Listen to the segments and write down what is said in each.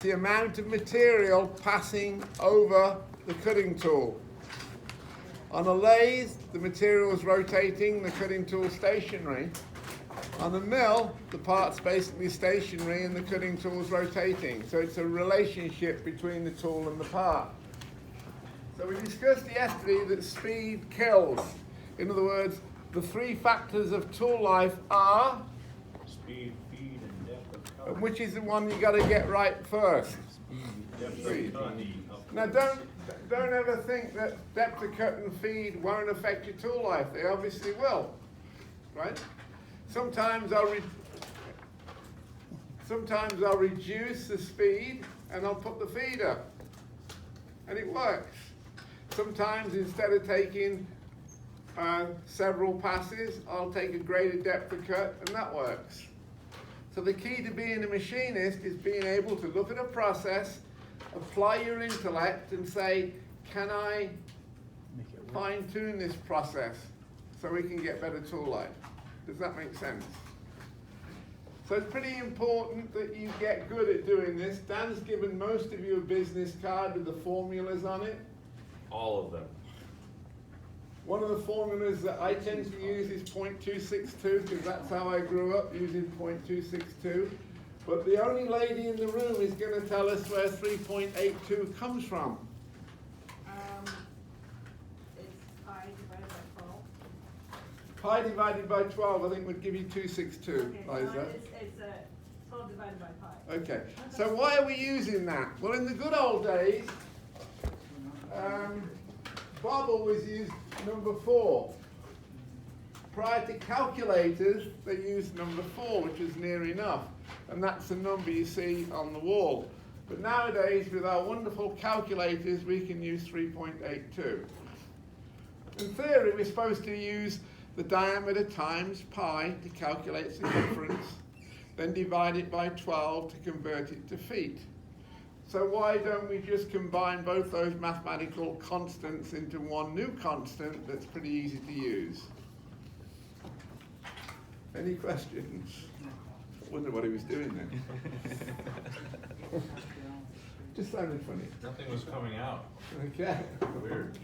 the amount of material passing over the cutting tool. On a lathe, the material is rotating, the cutting tool stationary. On a mill, the part's basically stationary and the cutting tool is rotating. So it's a relationship between the tool and the part. So we discussed yesterday that speed kills. In other words, the three factors of tool life are Speed, feed, and depth of cut. and which is the one you got to get right first? Depth Speed. of cut. Now don't ever think that depth of cut and feed won't affect your tool life. They obviously will, right? Sometimes I'll reduce the speed and I'll put the feed up, and it works. Sometimes instead of taking several passes, I'll take a greater depth of cut, and that works. So the key to being a machinist is being able to look at a process, apply your intellect and say, can I fine-tune this process so we can get better tool life? Does that make sense? So it's pretty important that you get good at doing this. Dan's given most of you a business card with the formulas on it. All of them. One of the formulas that I tend to use is 0.262 because that's how I grew up, using 0.262. But the only lady in the room is going to tell us where 3.82 comes from. It's pi divided by 12. Pi divided by 12, I think, would give you 262, Okay, Liza. it's 12 divided by pi. Okay, so why are we using that? Well, in the good old days, Bob always used number 4. Prior to calculators, they used number 4, which is near enough. And that's the number you see on the wall. But nowadays, with our wonderful calculators, we can use 3.82. In theory, we're supposed to use the diameter times pi to calculate circumference, then divide it by 12 to convert it to feet. So why don't we just combine both those mathematical constants into one new constant that's pretty easy to use? Any questions? I wonder what he was doing then. Just sounded funny. Nothing was coming out. Okay. Weird.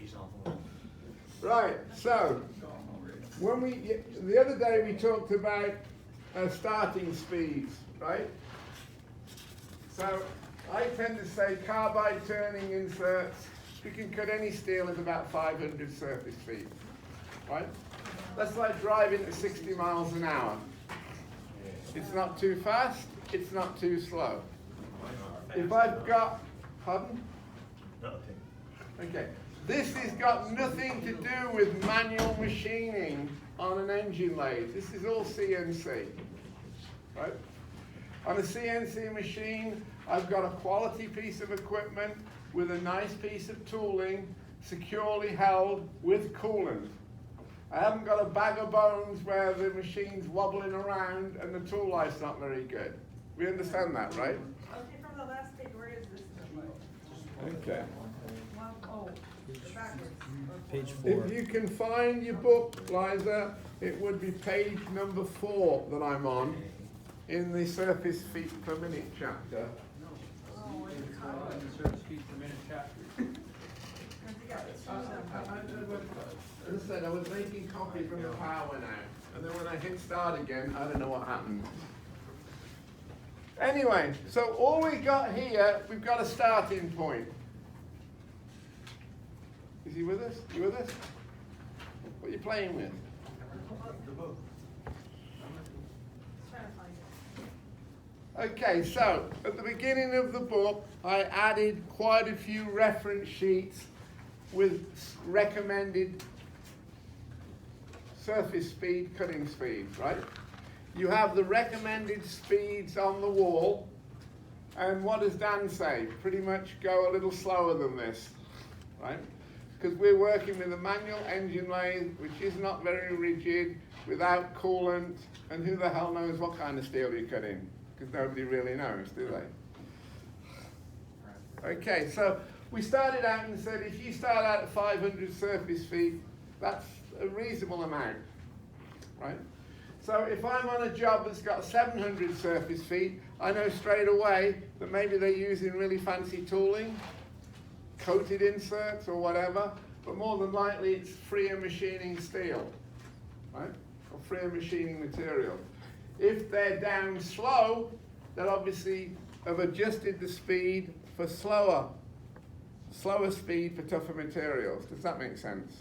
Right, so the other day we talked about starting speeds, right? So I tend to say carbide turning inserts, we can cut any steel at about 500 surface feet, right? That's like driving at 60 miles an hour. It's not too fast, it's not too slow. If I've got, pardon? Nothing. Okay, this has got nothing to do with manual machining on an engine lathe. This is all CNC, right? On a CNC machine, I've got a quality piece of equipment with a nice piece of tooling, securely held with coolant. I haven't got a bag of bones where the machine's wobbling around and the tool life's not very good. We understand that, right? Okay, from the last page, where is this number? Okay. Backwards. Page 4. If you can find your book, Liza, it would be page number 4 that I'm on in the surface feet per minute chapter. Oh, wait, Surface feet per minute chapter. As I said, I was making copies when the power went out, and then when I hit start again, I don't know what happened. Anyway, so all we got here, we've got a starting point. Is he with us? You with us? What are you playing with? Trying to find it. Okay, so at the beginning of the book, I added quite a few reference sheets with recommended surface speed, cutting speeds, right? You have the recommended speeds on the wall, and what does Dan say? Pretty much go a little slower than this, right? Because we're working with a manual engine lathe, which is not very rigid, without coolant, and who the hell knows what kind of steel you cut in? Because nobody really knows, do they? Okay, so we started out and said if you start out at 500 surface feet, that's a reasonable amount, right? So if I'm on a job that's got 700 surface feet, I know straight away that maybe they're using really fancy tooling, coated inserts or whatever, but more than likely it's freer machining steel, right? Or freer machining material. If they're down slow, they'll obviously have adjusted the speed for slower speed for tougher materials. Does that make sense?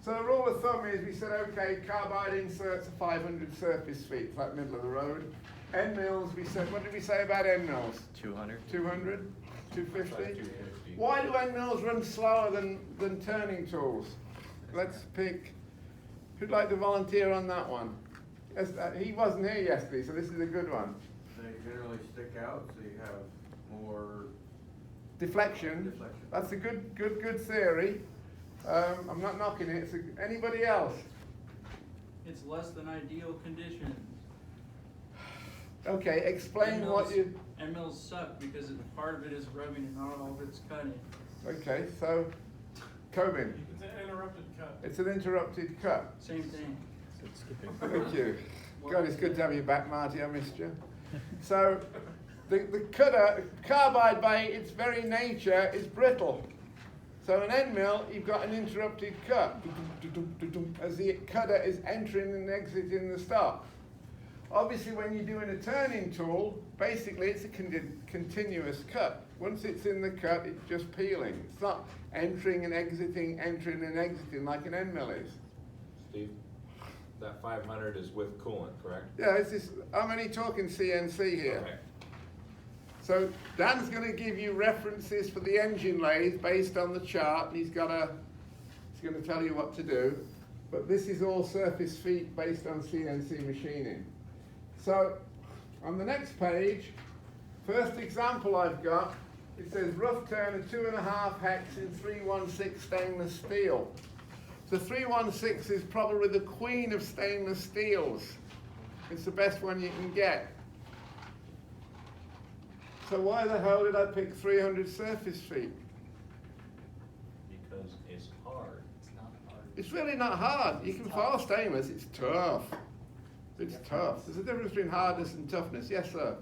So the rule of thumb is we said, okay, carbide inserts are 500 surface feet, like middle of the road. End mills, we said, what did we say about end mills? 200. 200? 250? 250. Why do end mills run slower than turning tools? Let's pick, who'd like to volunteer on that one? Yes, he wasn't here yesterday, so this is a good one. They generally stick out, so you have more Deflection. deflection. That's a good theory. I'm not knocking it. Anybody else? It's less than ideal conditions. Okay, explain what you. End mills suck because part of it is rubbing and not all of it's cutting. Okay, so, Coben, It's an interrupted cut. it's an interrupted cut. Same thing. Thank you. God, it's good to have you back, Marty. I missed you. So, the cutter, carbide by its very nature is brittle. So an end mill, you've got an interrupted cut as the cutter is entering and exiting the stock. Obviously, when you're doing a turning tool, basically it's a continuous cut. Once it's in the cut, it's just peeling. It's not entering and exiting like an end mill is. Steve, that 500 is with coolant, correct? Yeah, it's this, I'm only talking CNC here. Okay. So Dan's going to give you references for the engine lathe based on the chart, and he's going to tell you what to do. But this is all surface feet based on CNC machining. So on the next page, first example I've got, it says rough turn of 2.5 hex in 316 stainless steel. So 316 is probably the queen of stainless steels. It's the best one you can get. So why the hell did I pick 300 surface feet? Because it's hard. It's really not hard. You can file stainless, it's tough. It's tough. There's a difference between hardness and toughness. Yes, sir.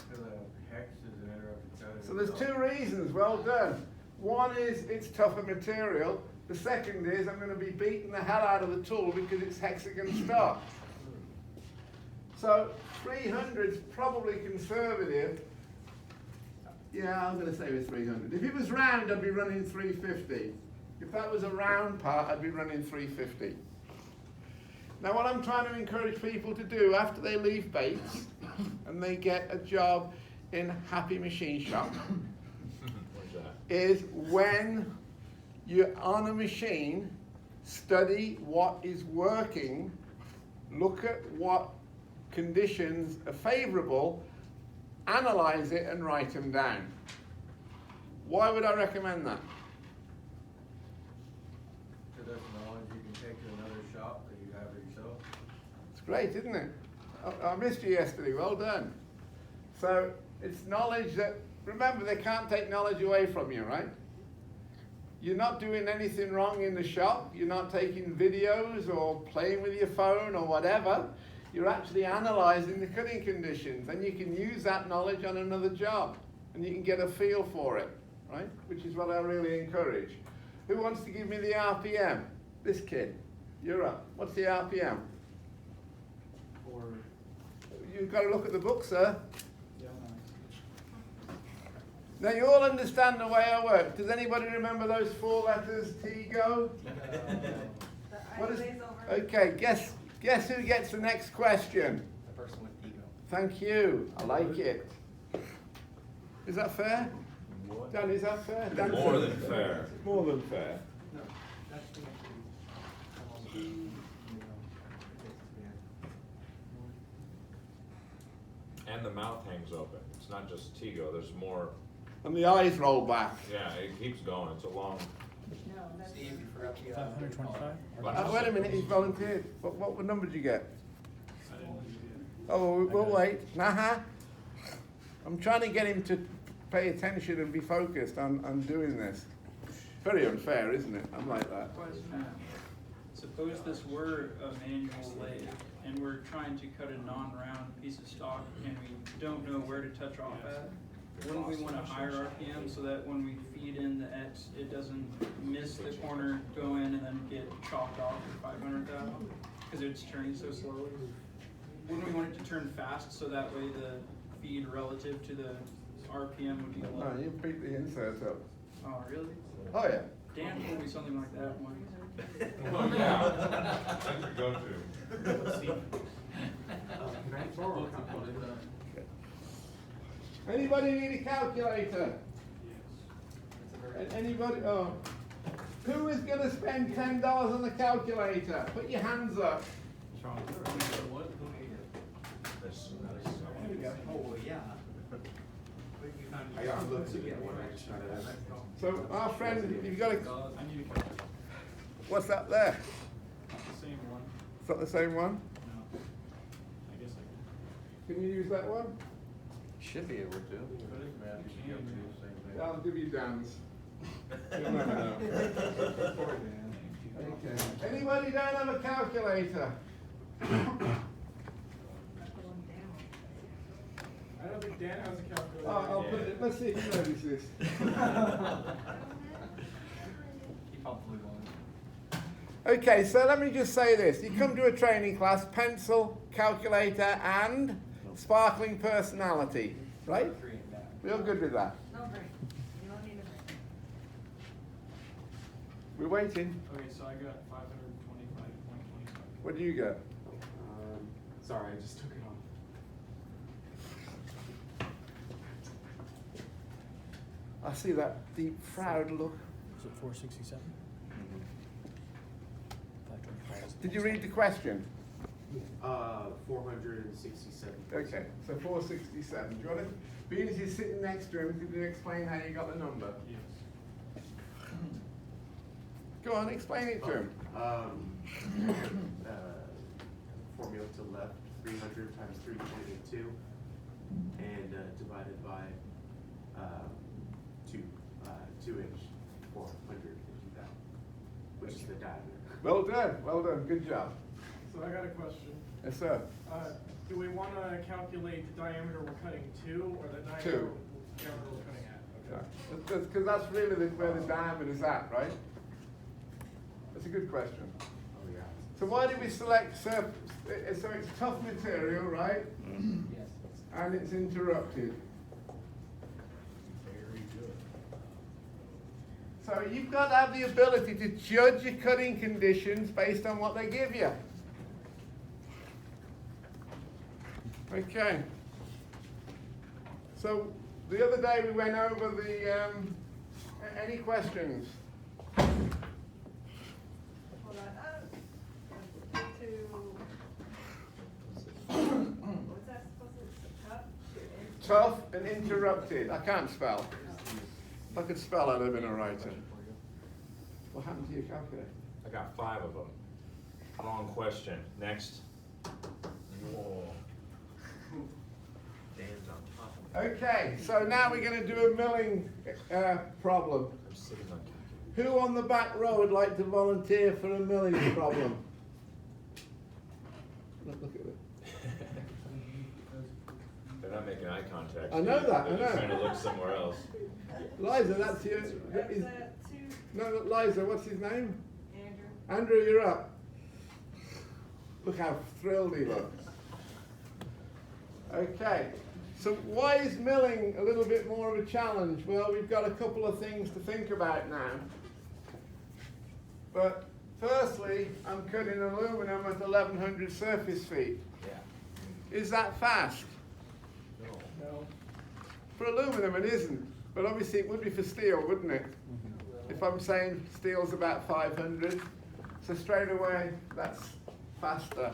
So the hex is an interrupted cut. So there's two reasons. Well done. One is it's tougher material. The second is I'm going to be beating the hell out of the tool because it's hexagon stock. So 300 is probably conservative. Yeah, I'm going to say with 300. If it was round, I'd be running 350. If that was a round part, I'd be running 350. Now, what I'm trying to encourage people to do after they leave Bates and they get a job in Happy Machine Shop What's that? is when you're on a machine, study what is working, look at what conditions are favorable, analyze it and write them down. Why would I recommend that? So that's knowledge you can take to another shop that you have it yourself. It's great, isn't it? I missed you yesterday, well done. So it's knowledge that, remember, they can't take knowledge away from you, right? You're not doing anything wrong in the shop. You're not taking videos or playing with your phone or whatever. You're actually analyzing the cutting conditions, and you can use that knowledge on another job, and you can get a feel for it, right? Which is what I really encourage. Who wants to give me the RPM? This kid. You're up. What's the RPM? Or, You've got to look at the book, sir. yeah, Now you all understand the way I work. Does anybody remember those 4 letters, TGO? What is? Okay, guess who gets the next question? The person with ego. Thank you. I like it. Is that fair? What? Dan, is that fair? Dan More says than it's fair. More than fair. No, that's the And the mouth hangs open. It's not just Tigo. There's more. And the eyes roll back. Yeah, it keeps going. It's a long. No, that's. Steve, you forgot the. 525? Wait a minute, he's volunteered. What number did you get? Oh, we'll wait. I'm trying to get him to pay attention and be focused on doing this. Very unfair, isn't it? I'm like that. Question. Suppose this were a manual lathe and we're trying to cut a non-round piece of stock, and we don't know where to touch off at. Wouldn't we want a higher RPM so that when we feed in the X, it doesn't miss the corner, go in, and then get chopped off at 500,000? Because it's turning so slowly. Wouldn't we want it to turn fast so that way the feed relative to the RPM would be No, low? you beat the inserts up. Oh, really? Oh, yeah. Dan told me something like that once. Oh, yeah. That's your go-to. Anybody need a calculator? Anybody? Oh. Who is going to spend $10 on the calculator? Put your hands up. Oh, yeah. I got looked to get one, I just tried it. So, our friend, you've got a. I need a calculator. What's that there? The same one. Is that the same one? No. I guess I Can you use that one? Should be able to. Yeah, I'll give you Dan's. You'll never know. Okay. Anybody don't have a calculator? I don't think Dan has a calculator. Oh, I'll put it, let's see if he knows this. He probably won't. Okay, so let me just say this. You come to a training class, pencil, calculator, and sparkling personality, right? Three and that. We're all good with that. No break. You don't need a break. We're waiting. Okay, so I got 525.25. What do you get? Sorry, I just took it off. I see that deep, proud look. Is it 467? Did you read the question? 467. Okay, so 467. Do you want to, being as you're sitting next to him, could you explain how you got the number? Yes. Go on, explain it to him. Formula to the left, 300 times 3.82, and divided by 2-inch 450,000, which is the diameter. Well done, good job. So I got a question. Yes, sir. Do we want to calculate the diameter we're cutting to, or the diameter we're cutting at? Okay. Because that's really where the diameter is at, right? That's a good question. Oh yeah. So why did we select surface? So it's tough material, right? Yes. And it's interrupted. Very good. So you've got to have the ability to judge your cutting conditions based on what they give you. Okay. So the other day we went over the, any questions? Hold on. What's that supposed to, Tough and interrupted. I can't spell. If I could spell, I'd have been a writer. What happened to your calculator? I got 5 of them. Wrong question. Next. Whoa. Dan's on top of me. Okay, so now we're going to do a milling problem. I'm sitting on Who on the back row would like to volunteer for a milling problem? Look at it. They're not making eye contact. I know that, I They're just know. trying to look somewhere else. Liza, that's your. that's Is, 2, no, Liza, what's his name? Andrew. Andrew, you're up. Look how thrilled he looks. Okay, so why is milling a little bit more of a challenge? Well, we've got a couple of things to think about now. But firstly, I'm cutting aluminum at 1100 surface feet. Yeah. Is that fast? No. No. For aluminum it isn't, but obviously it would be for steel, wouldn't it? If I'm saying steel's about 500, so straight away that's faster.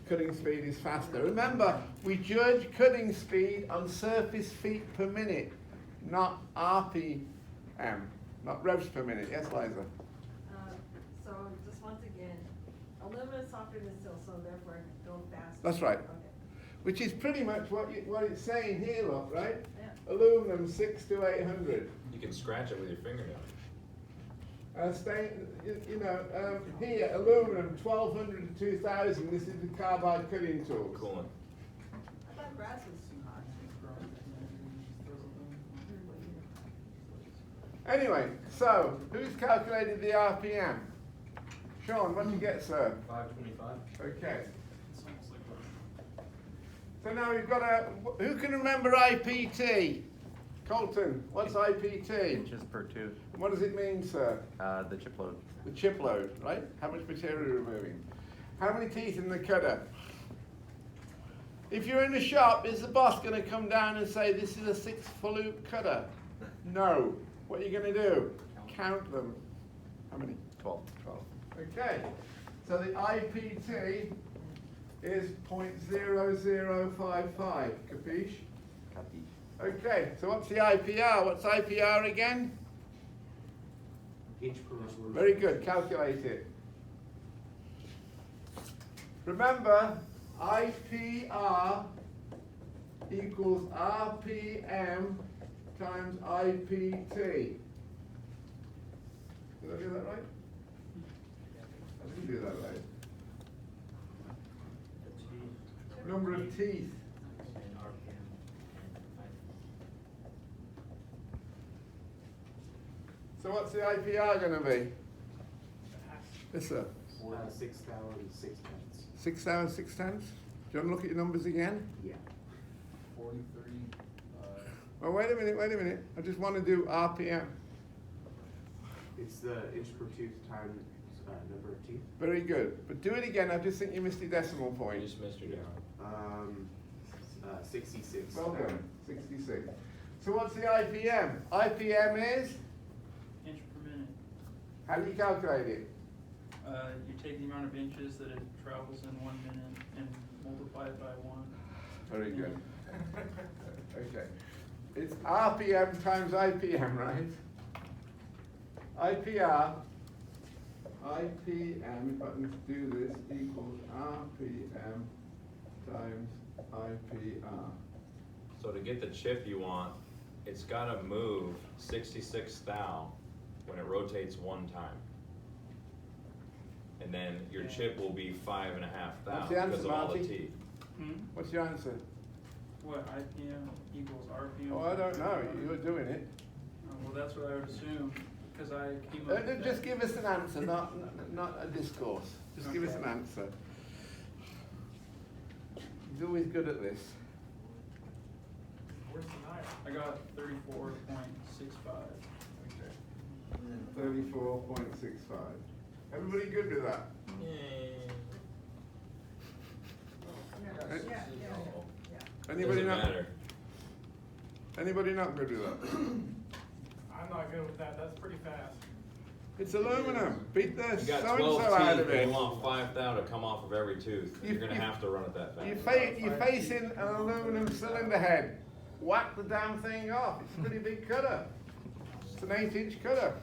Cutting speed is faster. Remember, we judge cutting speed on surface feet per minute, not RPM, not revs per minute. Yes, Liza? So just once again, aluminum is softer than steel, so therefore go faster. That's right. Okay. Which is pretty much what it's saying here, look, right? Yeah. Aluminum 6 to 800. You can scratch it with your fingernail. Here, aluminum, 1200 to 2000, this is the carbide cutting tools. Coolant. I thought brass was too hot. Anyway, so, who's calculated the RPM? Sean, what did you get, sir? 525. Okay. So now we've got who can remember IPT? Colton, what's IPT? Inches per tooth. What does it mean, sir? The chip load. The chip load, right? How much material are you removing? How many teeth in the cutter? If you're in the shop, is the boss going to come down and say, this is a 6-loop cutter? No. What are you going to do? Count them. How many? 12. 12. Okay. So the IPT is 0.0055. Capiche? Copy. Okay. So what's the IPR? What's IPR again? Inch per resolution. Very good, calculate it. Remember, IPR equals RPM times IPT. Did I do that right? I didn't do that right. Number of teeth. So what's the IPR going to be? Yes, sir. 6,006 tenths. 6,006 tenths? Do you want to look at your numbers again? Yeah. 43, Oh, wait a minute. I just want to do RPM. It's the inch per tooth times number of teeth. Very good. But do it again. I just think you missed the decimal You point. just missed your down. 66. Well done. 66. So what's the IPM? IPM is? Inch per minute. How do you calculate it? You take the amount of inches that it travels in 1 minute and multiply it by 1. Very good. Okay. It's RPM times IPM, right? IPR, if I can do this, equals RPM times IPR. So to get the chip you want, it's gotta move 66 thou when it rotates 1 time. And then your chip will be 5.5 thou What's the answer, because of all the Marty? teeth. What's your answer? What, IPM equals RPM? Oh, I don't know. You're doing it. Well, that's what I would assume, because I came up with Just that. give us an answer, not a discourse. Just give us an answer. He's always good at this. Where's the knife? I got 34.65. 34.65. Everybody good with that? Yeah. Anybody Doesn't not? matter. Anybody not good with that? I'm not good with that, that's pretty fast. It's aluminum. Beat the You got so 12 and so out teeth of and it. you want 5 thou to come off of every tooth. You're gonna have to run it that fast. You're facing an aluminum cylinder head. Whack the damn thing off. It's a pretty big cutter. It's an 8-inch cutter.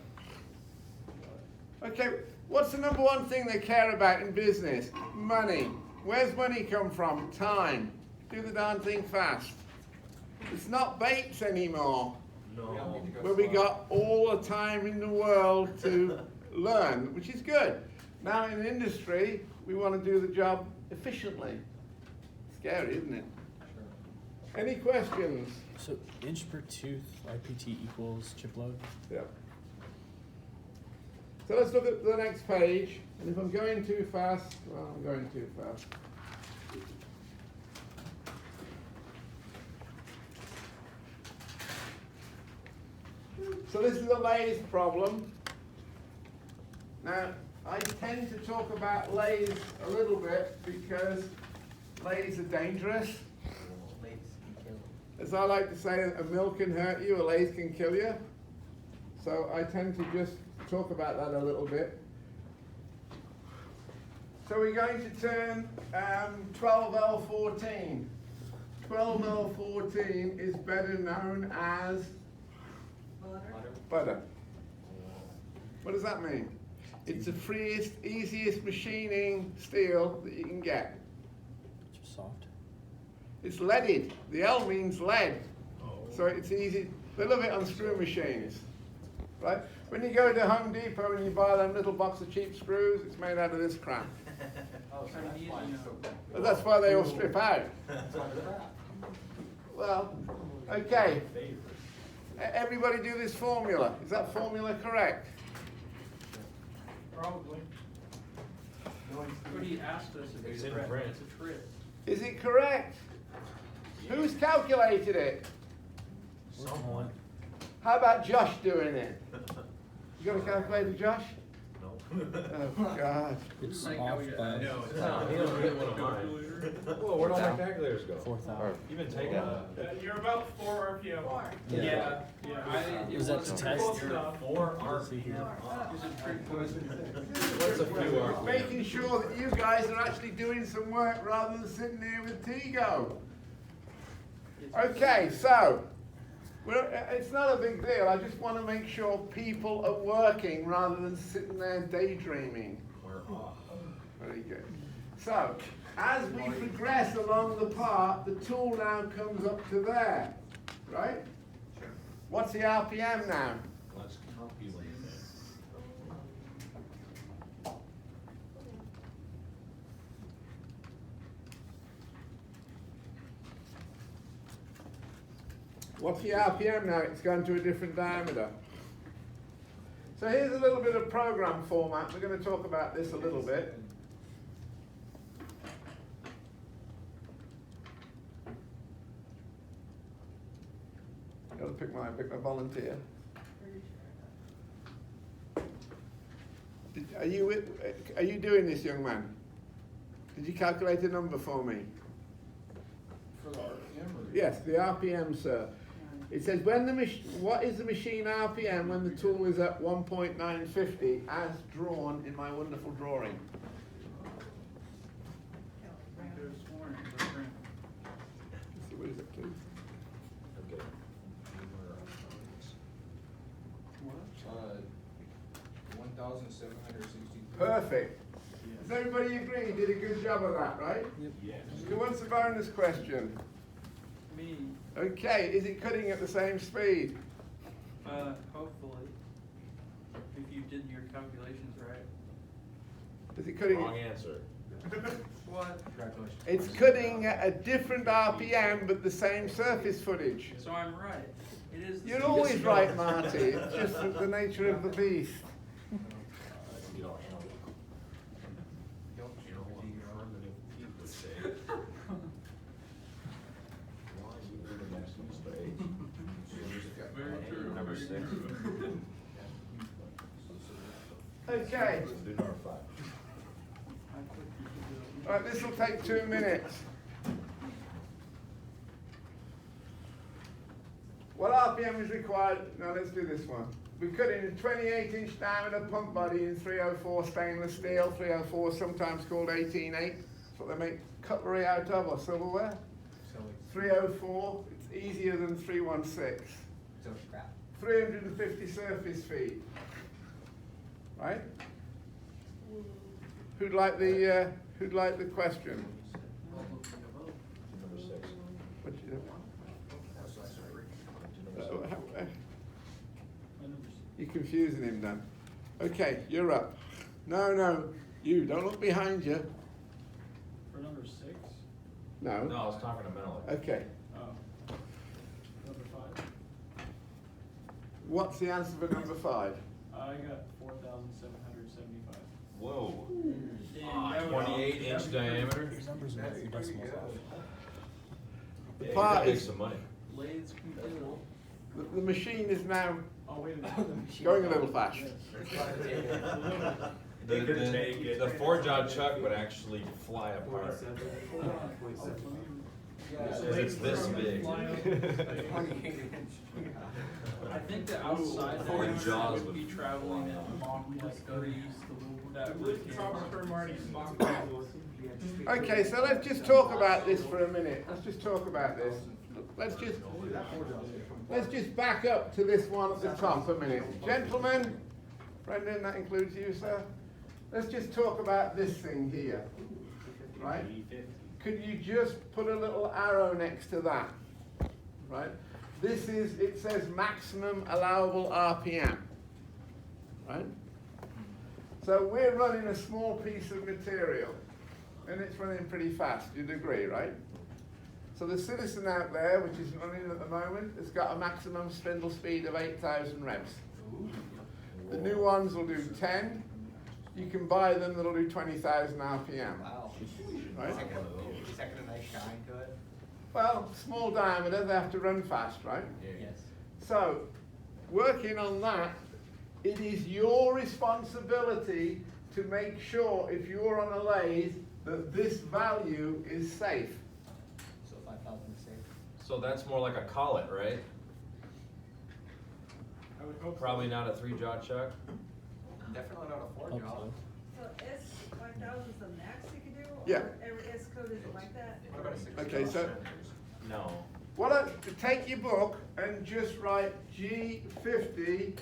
Okay, what's the number one thing they care about in business? Money. Where's money come from? Time. Do the darn thing fast. It's not Bates anymore, No. where we got all the time in the world to learn, which is good. Now in industry, we want to do the job efficiently. Scary, isn't it? Any questions? So inch per tooth IPT equals chip load? Yeah. So let's look at the next page. And if I'm going too fast, well, I'm going too fast. So this is a lathe problem. Now, I tend to talk about lathes a little bit because lathes are dangerous. As I like to say, a mill can hurt you, a lathe can kill you. So I tend to just talk about that a little bit. So we're going to turn 12L14. 12L14 is better known as butter. What does that mean? It's the freest, easiest machining steel that you can get. Just soft. It's leaded. The L means lead. So it's easy. They love it on screw machines. right? When you go to Home Depot and you buy them little box of cheap screws, it's made out of this crap. But that's why they all strip out. Well, okay. Everybody do this formula. Is that formula correct? Probably. But he asked us if It's it's in correct, print. it's a trick. Is it correct? Who's calculated it? Someone. How about Josh doing it? You got a calculator, Josh? No. Oh, God. It's Like, off no, by No, he doesn't get one of mine. Whoa, where'd all my calculators go? 4,000. You've been taking You're about 4 RPM. Four. Yeah. Was that to test? Close enough. 4 See here. What's a few RPM? Making sure that you guys are actually doing some work rather than sitting here with Tego. Okay, so, it's not a big deal. I just want to make sure people are working rather than sitting there daydreaming. We're off. Very good. So, as we progress along the path, the tool now comes up to there, right? What's the RPM now? Let's calculate it. What's the RPM now? It's gone to a different diameter. So here's a little bit of program format. We're going to talk about this a little bit. Got to pick my volunteer. Are you doing this, young man? Did you calculate a number for me? For the RPM or? Yes, the RPM, sir. It says when what is the machine RPM when the tool is at 1.950 as drawn in my wonderful drawing? Could've sworn it was a print. So what is it, please? Okay. 1,760. Perfect. Does everybody agree you did a good job of that, right? Yes. Who wants a bonus question? Me, Okay, is it cutting at the same speed? hopefully, if you did your calculations right. Is it cutting? Wrong answer. What? Congratulations. It's cutting at a different RPM but the same surface footage. So I'm right. It is. the You're same. always right, Marty. It's just the nature of the beast. You don't know. You know what primitive people would say. Why are you in the next space? Very true. Number 6. Okay. Do number 5. I put you to do it. All right, this will take 2 minutes. What RPM is required? Now let's do this one. We cut in a 28-inch diameter pump body in 304 stainless steel. 304 sometimes called 18-8. That's what they make cutlery out of, or silverware. 304, it's easier than 316. So scrap. 350 surface feet. Right? Who'd like the question? Number 6. What you, you're confusing him then. Okay, you're up. No, you, don't look behind you. For number 6? No. No, I was talking to Melanie. Okay, Oh. Number 5? what's the answer for number 5? I got 4,775. Whoa. Damn, that was- 28-inch diameter. Your numbers are your decimals off. The Yeah, you part gotta make is, some money. Lathes can kill. the machine is now Oh, wait a minute. going a little fast. The 4-jaw chuck would actually fly apart. 47. Because it's this big. I think the outside Four diameter jaws would be would traveling fly at Mach like 3. I That believe would Tropical Marty's mock. Okay, so let's just talk about this for a minute. Let's just talk about this. Let's just back up to this one at the top a minute. Gentlemen, Brendan, that includes you, sir. Let's just talk about this thing here, right? Could you just put a little arrow next to that, right? This is, it says maximum allowable RPM. right? So we're running a small piece of material, and it's running pretty fast, you'd agree, right? So the Citizen out there, which is running at the moment, has got a maximum spindle speed of 8,000 revs. The new ones will do 10. You can buy them that'll do 20,000 RPM. Wow. Right? Is that gonna nice shine to it? Well, small diameter, they have to run fast, right? Yes. So, working on that, it is your responsibility to make sure, if you're on a lathe, that this value is safe. So 5,000 is safe. So that's more like a collet, right? I would hope so. Probably not a 3-jaw chuck. Definitely not a 4 Hope jaw. so. So S 5,000 is the max you can do? Yeah. Or every S code is like that? What about a 6 Okay, so No. take your book and just write G50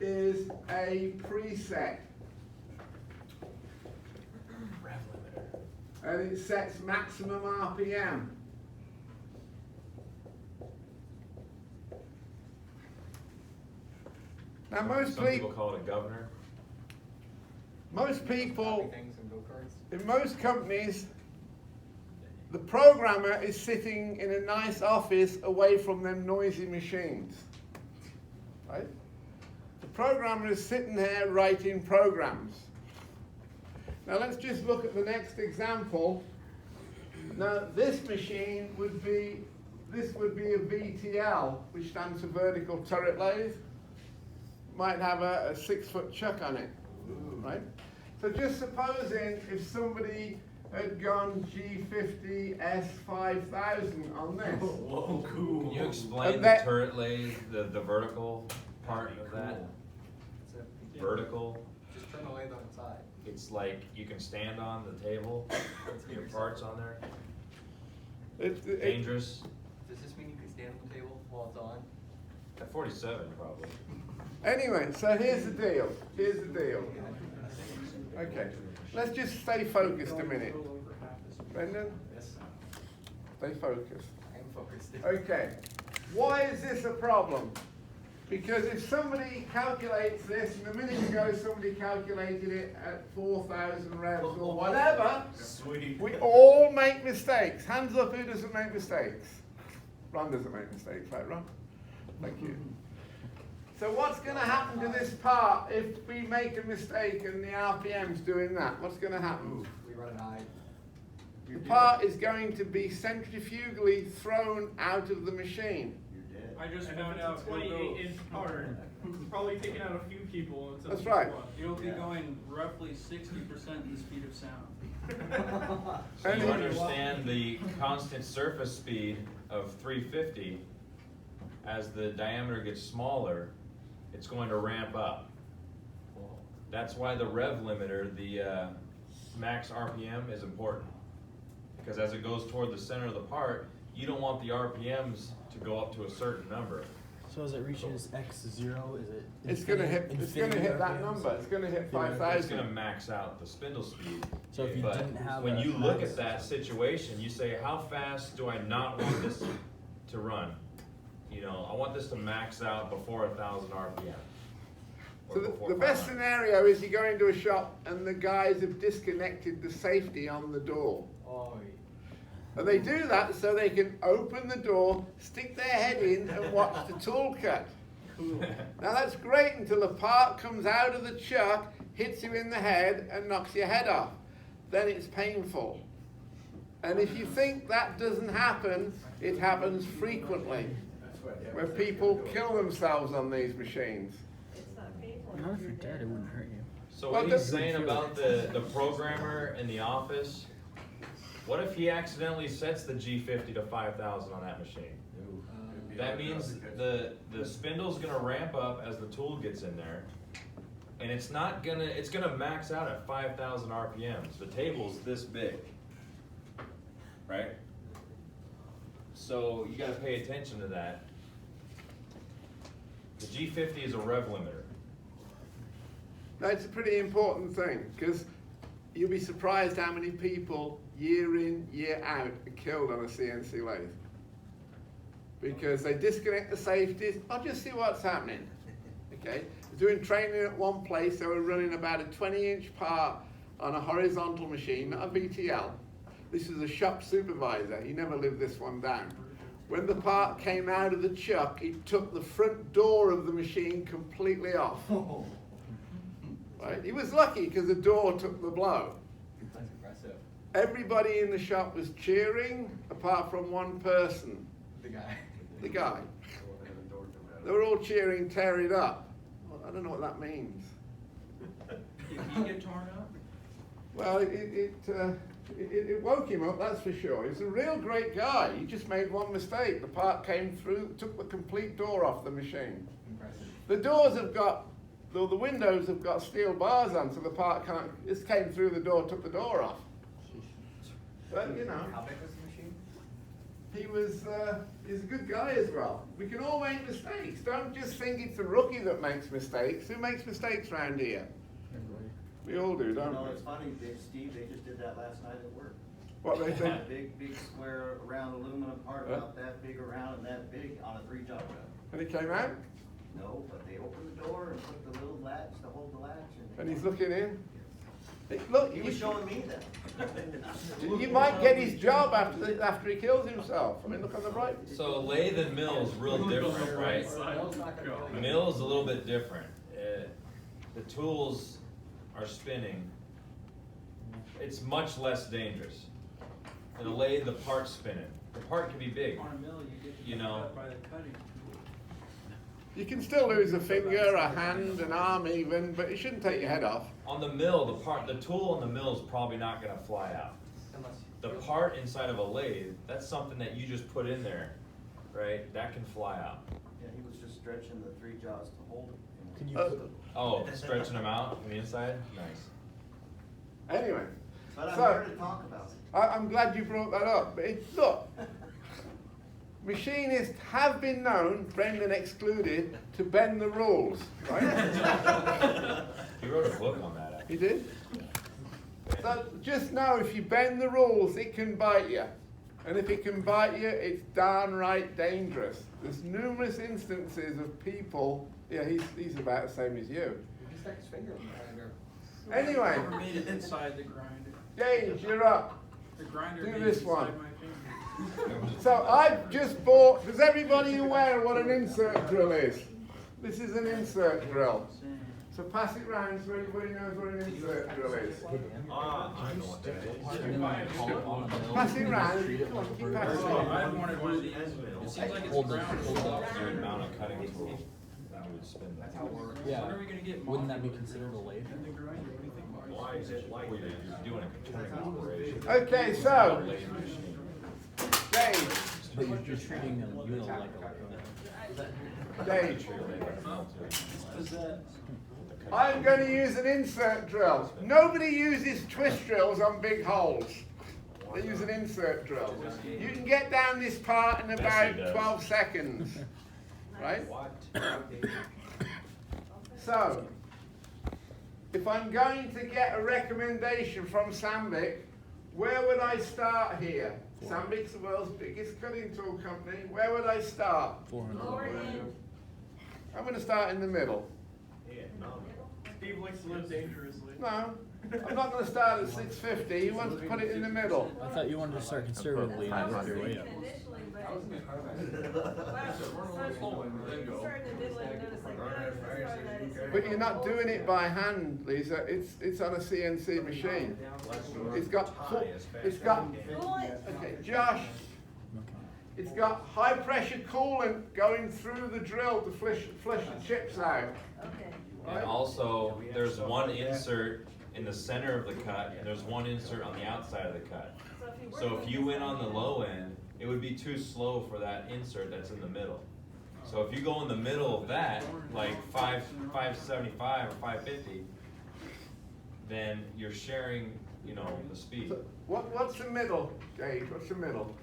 is a preset. Rev limiter. And it sets maximum RPM. Now Some people call it a governor. most people, things and go-karts. in most companies, the programmer is sitting in a nice office away from them noisy machines, right? The programmer is sitting there writing programs. Now let's just look at the next example. Now this machine would be, this would be a VTL, which stands for vertical turret lathe. Might have a 6-foot chuck on it, right? So just supposing if somebody had gone G50 S5000 on this. Whoa, cool. Can you explain And the that- turret lathe, the vertical part of that? It's a- Vertical, Just turn the lathe on its side. it's like you can stand on the table, your parts on there. Dangerous. Does this mean you can stand on the table while it's on? At 47 probably. Anyway, so here's the deal. Here's the deal. Okay, let's just stay focused a minute. Brendan, Yes. stay focused. I'm focused. Okay, why is this a problem? Because if somebody calculates this, and a minute ago somebody calculated it at 4,000 revs or whatever, Sweet. we all make mistakes. Hands up who doesn't make mistakes. Ron doesn't make mistakes, right Ron? Thank you. So what's going to happen to this part if we make a mistake and the RPM's doing that? What's going to happen? We run an eye. The part is going to be centrifugally thrown out of the machine. You're dead. I just And found if out it's a it'll go, 28-inch part, it's probably taking out a few people instead That's of right. one. you'll be Yeah. going roughly 60% the speed of sound. So you And- understand the constant surface speed of 350, as the diameter gets smaller, it's going to ramp up. That's why the rev limiter, the max RPM, is important. Because as it goes toward the center of the part, you don't want the RPMs to go up to a certain number. So as it reaches X0, is it? It's going to hit. It's going to infinity hit that RPMs? number. It's going to hit Yeah, It's 5,000. gonna max out the spindle speed. So if you But didn't have when a you look max- at that situation, you say, how fast do I not want this to run? You know, I want this to max out before 1,000 RPM. or So before the best 500. scenario is you go into a shop and the guys have disconnected the safety on the door. Oh, And they do that so they can open the door, stick their head in and watch the tool cut. Now that's great until a part comes out of the chuck, hits you in the head and knocks your head off. Then it's painful. And if you think that doesn't happen, it happens frequently, where people kill themselves on these machines. It's not painful. Not if you're you're dead, it wouldn't hurt you. So Well, what he's this- saying about the programmer in the office, what if he accidentally sets the G50 to 5,000 on that machine? That means the spindle's gonna ramp up as the tool gets in there, and it's gonna max out at 5,000 RPMs. The table's this big, right? So you gotta pay attention to that. The G50 is a rev limiter. That's a pretty important thing, because you'll be surprised how many people, year in, year out, are killed on a CNC lathe. Because they disconnect the safeties, I'll just see what's happening. They okay? Doing training at one place, they were running about a 20-inch part on a horizontal machine, not a VTL. This is a shop supervisor, he never lived this one down. When the part came out of the chuck, it took the front door of the machine completely off. Right? He was lucky because the door took the blow. That's impressive. Everybody in the shop was cheering, apart from one person, The guy. the guy. They were all cheering, tear it up. Well, I don't know what that means. Did he get torn up? Well, it woke him up, that's for sure. He was a real great guy. He just made one mistake. The part came through, took the complete door off the machine. Impressive. The doors have got, though the windows have got steel bars on, so the part can't, this came through the door, took the door off. But, you know, How big was the machine? he's a good guy as well. We can all make mistakes. Don't just think it's the rookie that makes mistakes. Who makes mistakes around here? We all do, don't No, we? it's funny, Steve, they just did that last night at work. What they think? Big square round aluminum part about that big around and that big on a 3-job job. And he came out, No, but they opened the door and put the little latch to hold the latch and. and he's looking in. Hey, look, He was showing me that. you might get his job after he kills himself. I mean, look on the right. So lathe and mill is real different, right? Mill is a little bit different. The tools are spinning. It's much less dangerous. In a lathe, the part's spinning. The part can be big. On a mill, you get You to know. cut by the cutting. You can still lose a finger, a hand, an arm even, but it shouldn't take your head off. On the mill, the tool on the mill is probably not gonna fly out. Unless. The part inside of a lathe, that's something that you just put in there, right? That can fly out. Yeah, he was just stretching the 3 jaws to hold it. Can you Oh, stretching them out from the inside? Nice. Anyway, But I'm So- here to talk about it. I'm glad you brought that up. But look, machinists have been known, Brendan excluded, to bend the rules, right? He wrote a book on that, actually. He did? So just know if you bend the rules, it can bite you. And if it can bite you, it's downright dangerous. There's numerous instances of people, yeah, he's about the same as you. He stuck his finger in the grinder. Anyway, Never made it inside the grinder. Gage, you're up. The grinder Do made this it one. inside my finger. So I've just bought, does everybody aware what an insert drill is? This is an insert drill. So pass it round so everybody knows what an insert drill is. I know what that is. Pass it round. Come on, keep passing Oh, it. I've wanted one of these. It seems like it's ground. Your amount of cutting tools, you would spin that. Yeah. When are we gonna get? Wouldn't that be considered a lathe? In the grinder, what do you think, Mark? Why is it like you're doing a turning operation? Okay, so, Lathe machine. Dave, But you're treating a unit like a lathe. Dave, Is that? I'm going to use an insert drill. Nobody uses twist drills on big holes. They use an insert drill. You can get down this part in about 12 seconds, right? What? So, if I'm going to get a recommendation from Sandvik, where would I start here? Sandvik's the world's biggest cutting tool company. Where would I start? 400. Lower end. I'm going to start in the middle. Steve likes to live dangerously. No, I'm not going to start at 650. He wants to put it in the middle. I thought you wanted to start conservatively and work your way up. Initially, start in the middle and notice like, But you're not doing it by hand, Lisa. It's on a CNC machine. It's got okay, Josh. It's got high pressure coolant going through the drill to flush the chips out. Okay. And also, there's one insert in the center of the cut, and there's one insert on the outside of the cut. So if you went on the low end, it would be too slow for that insert that's in the middle. So if you go in the middle of that, like 575 or 550, then you're sharing, you know, the speed. So what's the middle, Gage? What's the middle?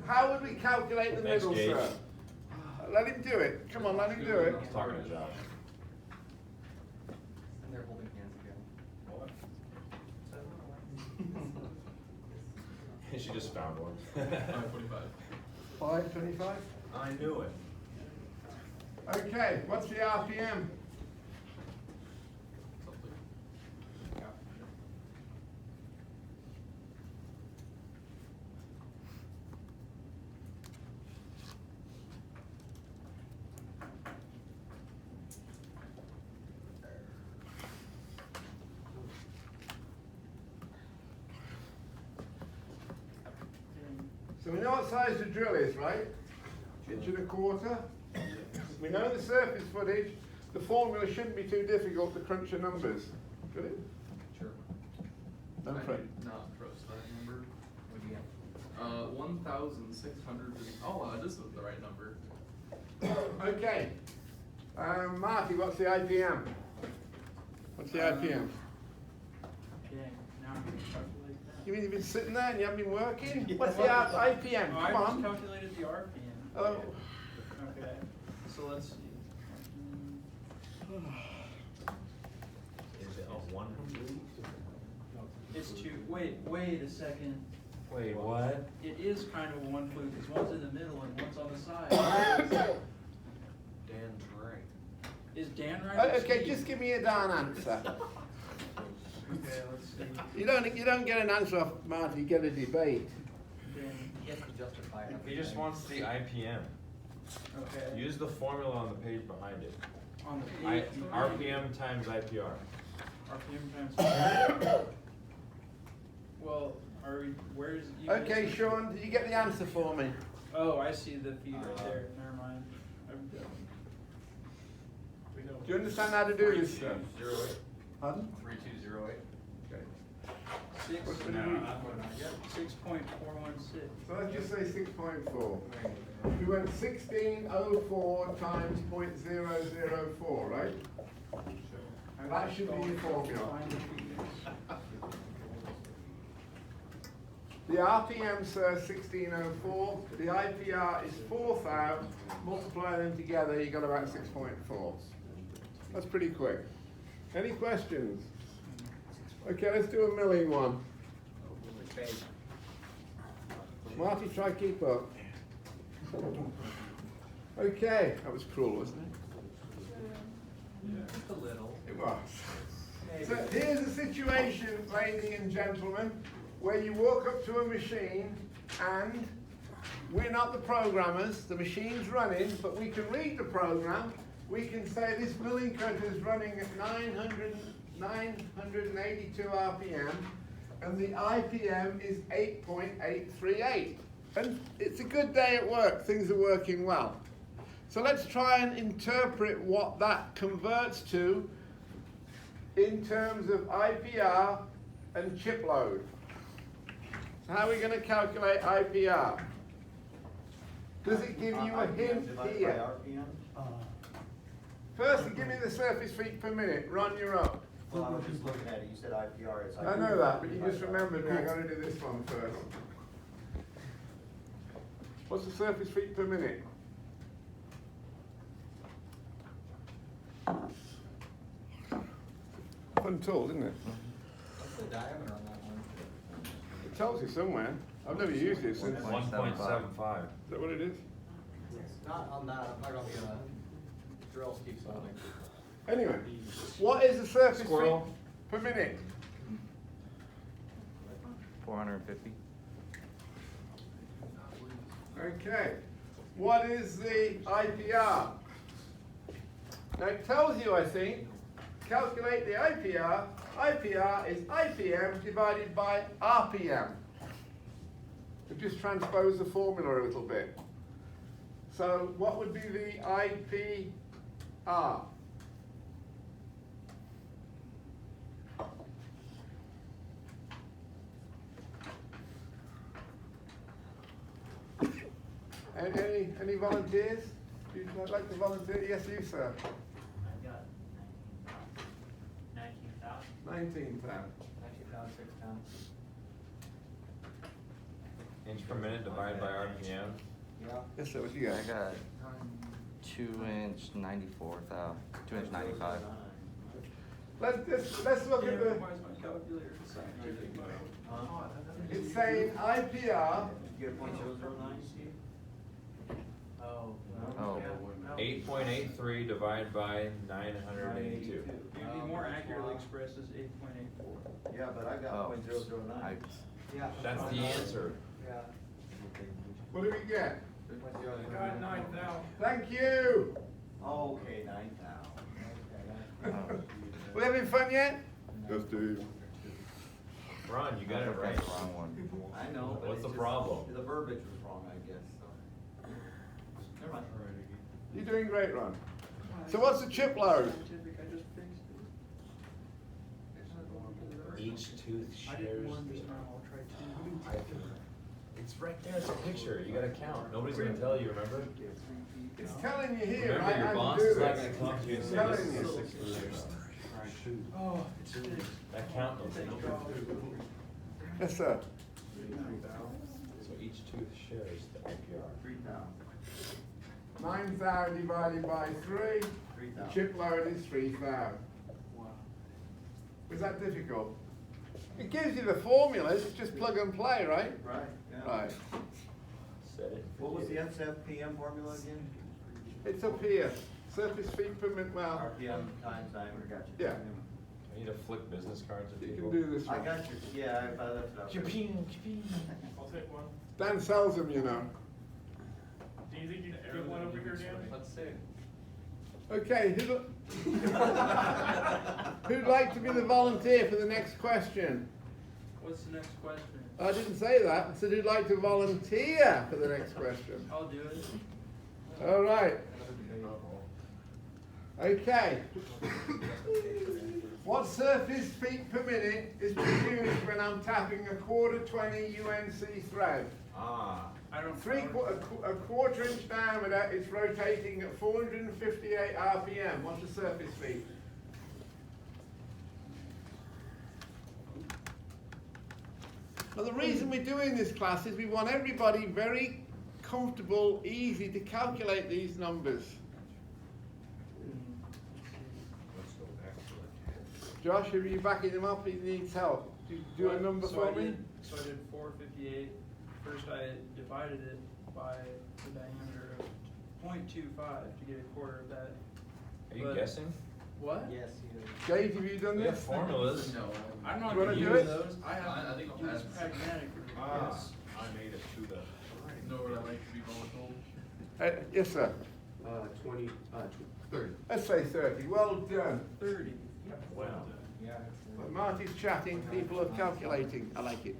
How would we calculate the Thanks, middle, Gage. sir? Let him do it. Come on, let him do it. I was talking to Josh. And they're holding hands again. She just found one. 525? I knew it. Okay, what's the RPM? So we know what size the drill is, right? Inch and a quarter. We know the surface footage. The formula shouldn't be too difficult to crunch the numbers. Got it? Sure. No problem. Not trust that number. What do you get? 1,600. This is the right number. Okay. Marty, what's the IPM? What's the IPM? Okay, now I'm gonna calculate that. You mean you've been sitting there and you haven't been working? What's the IPM? Oh, I Come just on. calculated the RPM. Oh. Okay, so let's see. Is it a 1? It's two, wait a second. Wait, what? It is kind of one flute, because one's in the middle and one's on the side. Dan's right. Is Dan right? or Okay, Steve? just give me a darn answer. Okay, let's see. You don't get an answer off Marty, you get a debate. Dan, He has to justify it. He just wants the IPM. okay. Use the formula on the page behind it. On the page. RPM times IPR. RPM times. Well, are we, where's? you Okay, missing- Sean, did you get the answer for me? Oh, I see the feed right there, never mind. We know. Do you understand how to do this stuff? 3208. Pardon? 3208. Okay. Six, What's the degree? 6.416. So let's just say 6.4. We went 1604 times 0.004, right? That should be your formula. The RPM says 1604, the IPR is 4,000, multiply them together, you got about 6.4. That's pretty quick. Any questions? Okay, let's do a milling one. Which page? Marty, try keep up. Okay, that was cruel, wasn't it? Just a little. It was. So here's a situation, ladies and gentlemen, where you walk up to a machine and we're not the programmers, the machine's running, but we can read the program. We can say this milling cutter is running at 982 RPM and the IPM is 8.838. And it's a good day at work, things are working well. So let's try and interpret what that converts to in terms of IPR and chip load. So how are we going to calculate IPR? Does it give you a hint Divided by here? RPM? First, give me the surface feet per minute. Ron, you're up. Well, I was just looking at it, you said IPR is. I know that, but you just remembered me. I got to do this one first. What's the surface feet per minute? Fun tool, isn't it? What's the diameter on that one? It tells you somewhere. I've never used it since. Is 1.75. that what it is? Not on that, I'm not gonna be gonna drill Steve Solomon. Anyway, what is the surface Squirrel. feet per minute? 450. Okay. What is the IPR? Now it tells you, I think, calculate the IPR. IPR is IPM divided by RPM. We've just transposed the formula a little bit. So what would be the IPR? Any volunteers? You'd like to volunteer? Yes, you, sir. I've got 19,000. 19,000. 19,610. Inch per minute divided by RPM. Yeah. Yes, sir. What you got? I got 2-inch 94,000. 2-inch 95. Let's look at the. Why is my calculator scientific mode? It's saying IPR. Did you get .009, Steve? Oh, 8.83 divided by 982. It'd be more accurately expressed as 8.84. Yeah, but I got Oh, .009. Yeah. That's the answer. Yeah. What do we get? Got 9,000. Thank you. Okay, 9,000. We having fun yet? Just do. Ron, you got it right. That's the wrong one. I know, but What's it's the just- problem? The verbiage was wrong, I guess, so. Never mind. You're doing great, Ron. So what's the chip load? Scientific, I just fixed it. Each tooth I did shares. one this time, I'll try two. It's right there, it's a picture, you gotta count. Nobody's gonna tell you, remember? It's telling you here, Remember, right, your how boss to do is not this. gonna talk to you and It's say telling this is you. a 6 millimeter. Oh, it's fixed. That count will take Yes, sir. So each tooth shares the IPR. 3,000. 9,000 divided by 3. The 3,000. chip load is 3,000. Was that difficult? It gives you the formulas, it's just plug and play, right? Right, yeah. Right. Set it. What was the SFPM formula again? It's up here. Surface feet per minute, well, RPM times diameter, gotcha. Yeah. I need to flick business cards at you people. can do this I one. got you, yeah, I left it out. I'll take one. Dan sells them, you know. Do you think you can get one over here, Dan? Let's see. Okay, who'd like to be the volunteer for the next question? What's the next question? I didn't say that. I said who'd like to volunteer for the next question. I'll do it. All right. Okay. What surface feet per minute is produced when I'm tapping a 1/4 UNC thread? Ah. I don't. A quarter inch diameter, it's rotating at 458 RPM. What's the surface feet? Now the reason we're doing this class is we want everybody very comfortable, easy to calculate these numbers. Josh, are you backing him up? He needs help. Do a number So for I me? did- So I did 458. First I divided it by the diameter of 0.25 to get a quarter of that. Are you But- guessing? What? Yes, you do. Jade, have you done We have this? formulas. No. I'm not You wanna gonna do use it? those. I have. I think I'll do this pass. pragmatic. Ah, I made it to the. Know what I like to be volatile. Yes, sir. 20, 30. Let's say 30. Well done. 30. Wow. But Marty's chatting, people are calculating. I like it.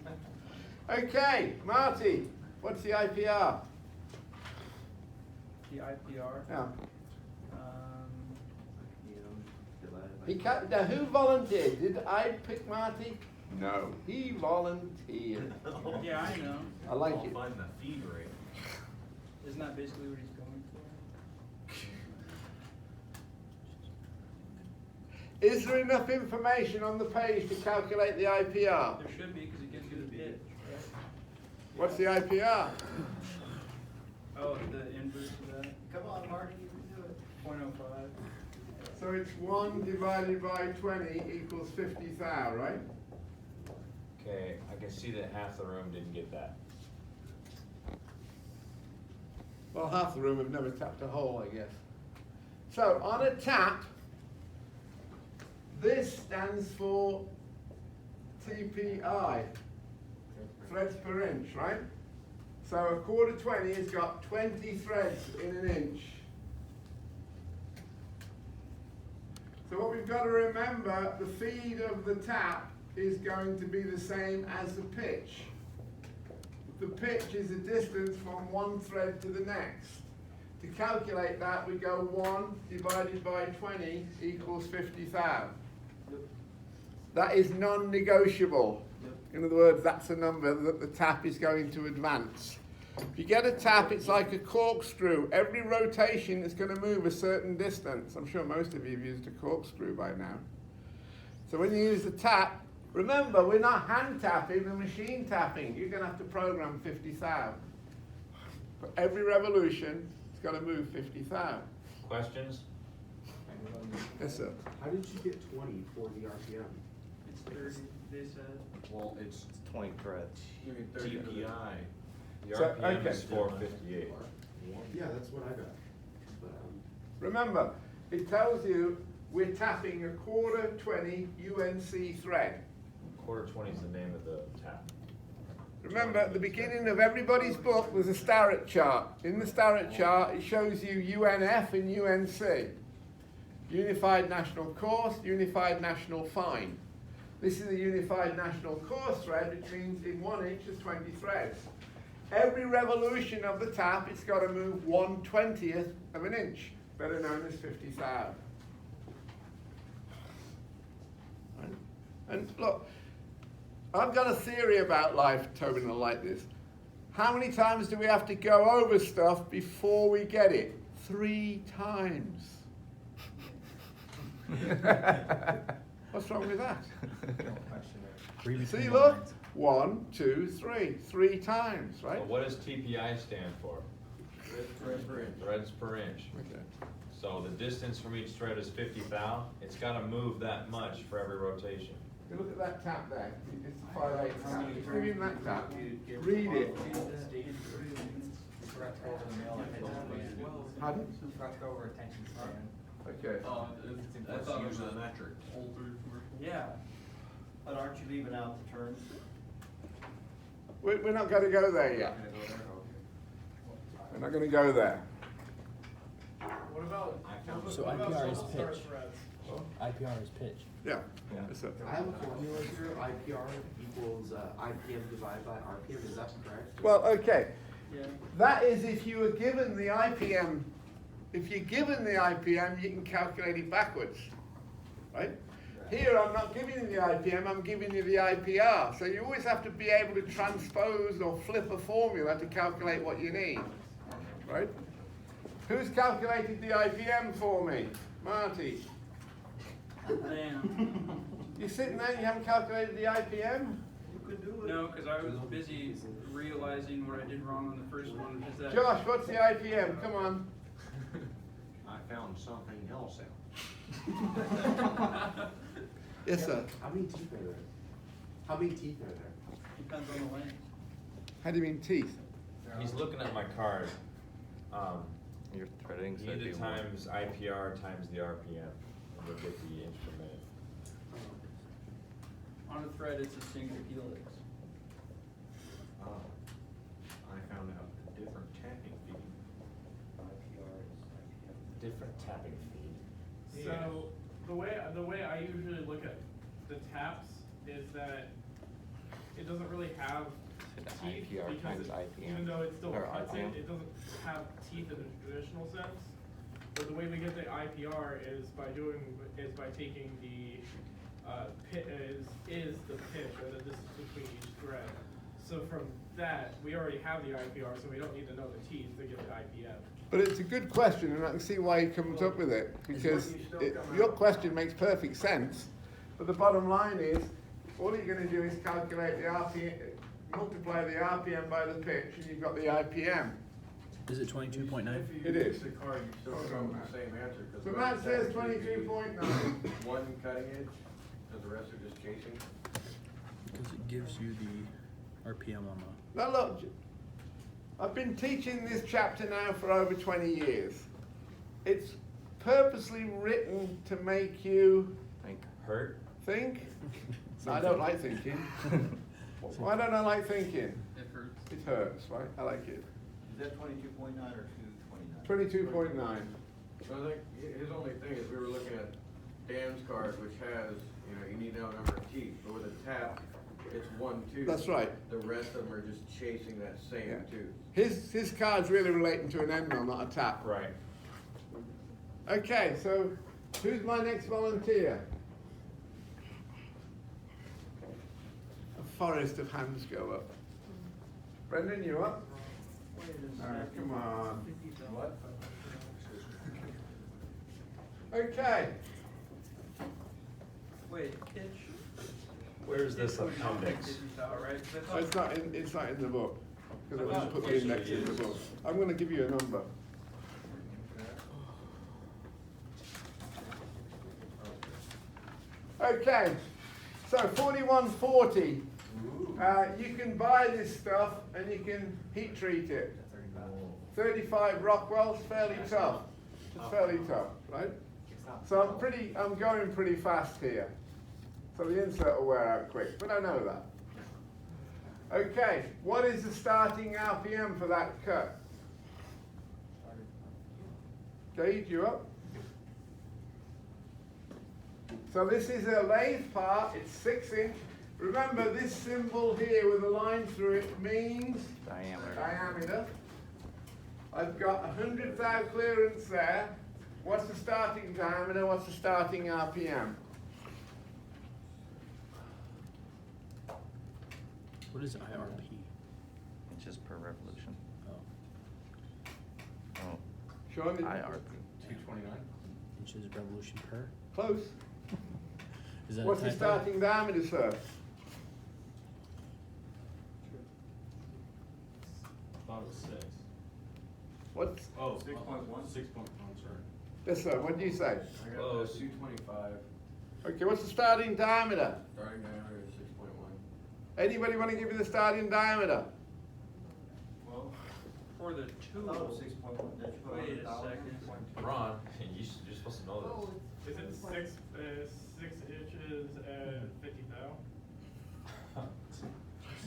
Okay, Marty, what's the IPR? The IPR. Now, now who volunteered? Did I pick Marty? No, he volunteered. Yeah, I know. I like I'll it. find the feed rate. Isn't that basically what he's going for? Is there enough information on the page to calculate the IPR? There should be, because it gives you the pitch, right? What's the IPR? Oh, the inverse of that, Come on, Marty, you can do it. 0.05. So it's 1 divided by 20 equals 50 thou, right? Okay, I can see that half the room didn't get that. Well, half the room have never tapped a hole, I guess. So on a tap, this stands for TPI, threads per inch, right? So a 1/4 has got 20 threads in an inch. So what we've got to remember, the feed of the tap is going to be the same as the pitch. The pitch is the distance from one thread to the next. To calculate that, we go 1 divided by 20 equals 50 thou. That is non-negotiable. In other words, that's a number that the tap is going to advance. If you get a tap, it's like a corkscrew. Every rotation is going to move a certain distance. I'm sure most of you have used a corkscrew by now. So when you use the tap, remember, we're not hand tapping, we're machine tapping. You're going to have to program 50 thou. For every revolution, it's got to move 50 thou. Questions? Yes, sir. How did you get 20 for the RPM? It's 30, they said. Well, it's 20 threads. TPI. The So, RPM okay. is 458. Yeah, that's what I got. But, Remember, it tells you we're tapping a quarter 20 UNC thread. Quarter 20 is the name of the tap. Remember, at the beginning of everybody's book, there's a Starrett chart. In the Starrett chart, it shows you UNF and UNC. Unified National Course, Unified National Fine. This is a Unified National Course thread, which means in 1 inch there's 20 threads. Every revolution of the tap, it's got to move 1/20th of an inch, better known as 50 thou. Right? And look, I've got a theory about life, Tobin will like this. How many times do we have to go over stuff before we get it? 3 times. What's wrong with that? Read between See, the look. lines. 1, 2, 3. 3 times, right? But what does TPI stand for? Threads per inch. Okay. So the distance from each thread is 50 thou. It's got to move that much for every rotation. You look at that tap there. It's a 5/8 tap. If you read that tap, read it. Pardon? Forgot to go over attention span. Okay. I thought it was a metric. Older. Yeah. But aren't you leaving out the terms? We're not going to go there yet. We're not going to go there. What about? So what about IPR is single start pitch. threads? IPR is pitch. Yeah. Yeah. That's it. I have a formula here, IPR equals IPM divided by RPM, is that correct? Well, okay. Yeah. That is if you were given the IPM. If you're given the IPM, you can calculate it backwards, right? Here, I'm not giving you the IPM, I'm giving you the IPR. So you always have to be able to transpose or flip a formula to calculate what you need, right? Who's calculated the IPM for me? Marty. Damn. You're sitting there and you haven't calculated the IPM? No, because I was busy realizing what I did wrong on the first one. Is that Josh, what's the IPM? Come on. I found something else out. Yes, sir. How many teeth are there? How many teeth are there? depends on the length. How do you mean teeth? He's looking at my card. Your threading said Unit do times IPR times the RPM. And we'll get the inch per minute. On a thread, it's a single helix. I found out a different tapping feed. Different tapping feed. So the way I usually look at the taps is that it doesn't really have teeth IPR because times IPM. even though it still Or cuts IPM. it doesn't have teeth in the traditional sense. But the way we get the IPR is by taking the pit is the pitch or the distance between each thread. So from that, we already have the IPR, so we don't need to know the teeth to get the IPM. But it's a good question, and I can see why he comes up with it, because your question makes perfect sense. But the bottom line is, all you're going to do is calculate the RPM, multiply the RPM by the pitch, and you've got the IPM. Is it 22.9? It is. The card, you still come with the same answer. 'cause So the Matt rest says of it should be 22.9. One cutting edge, because the rest are just chasing. Because it gives you the RPM on the. Now look, I've been teaching this chapter now for over 20 years. It's purposely written to make you Think. Hurt? think. I don't like thinking. Why don't I like thinking? It hurts. It hurts, right? I like it. Is that 22.9 or 229? 22.9. So I think his only thing is we were looking at Dan's card, which has, you need to know the number of teeth, but with a tap, it's 1 tooth. That's right. The rest of them are just chasing that same Yeah. tooth. His card's really relating to an end mill, not a tap. Right. Okay, so who's my next volunteer? A forest of hands go up. Brendan, you up? Come on. What? Okay. Wait, pitch? Where's this It's not appendix? digitized, right? 'Cause I Oh, thought- it's not in the book. Because I I didn't put thought the it index in the usually book. is. I'm gonna give you a number. Okay, so 4140. You can buy this stuff and you can heat treat it. 35 Rockwell's fairly tough. It's fairly tough, right? So I'm going pretty fast here. So the insert will wear out quick, but I know that. Okay, what is the starting RPM for that cut? Gage, you up? So this is a lathe part, it's 6 inch. Remember this symbol here with a line through it means diameter. I've got 100 thou clearance there. What's the starting diameter? What's the starting RPM? What is IRP? Inches per revolution. Oh, Oh, Sean, did you- IRP. 229. inches revolution per? Close. Is that What's a the typo? starting diameter, sir? Thought it was 6. What's, Oh, 6.1? 6.1, sorry. yes, sir, what do you say? I got Close. 225, Okay, what's the starting diameter? starting diameter is 6.1. Anybody want to give me the starting diameter? Well, for the tool, Oh, 6.1, did you put wait a 100,000? second. Ron, you're supposed to know Oh, this. Is it 6 inches and 50 thou?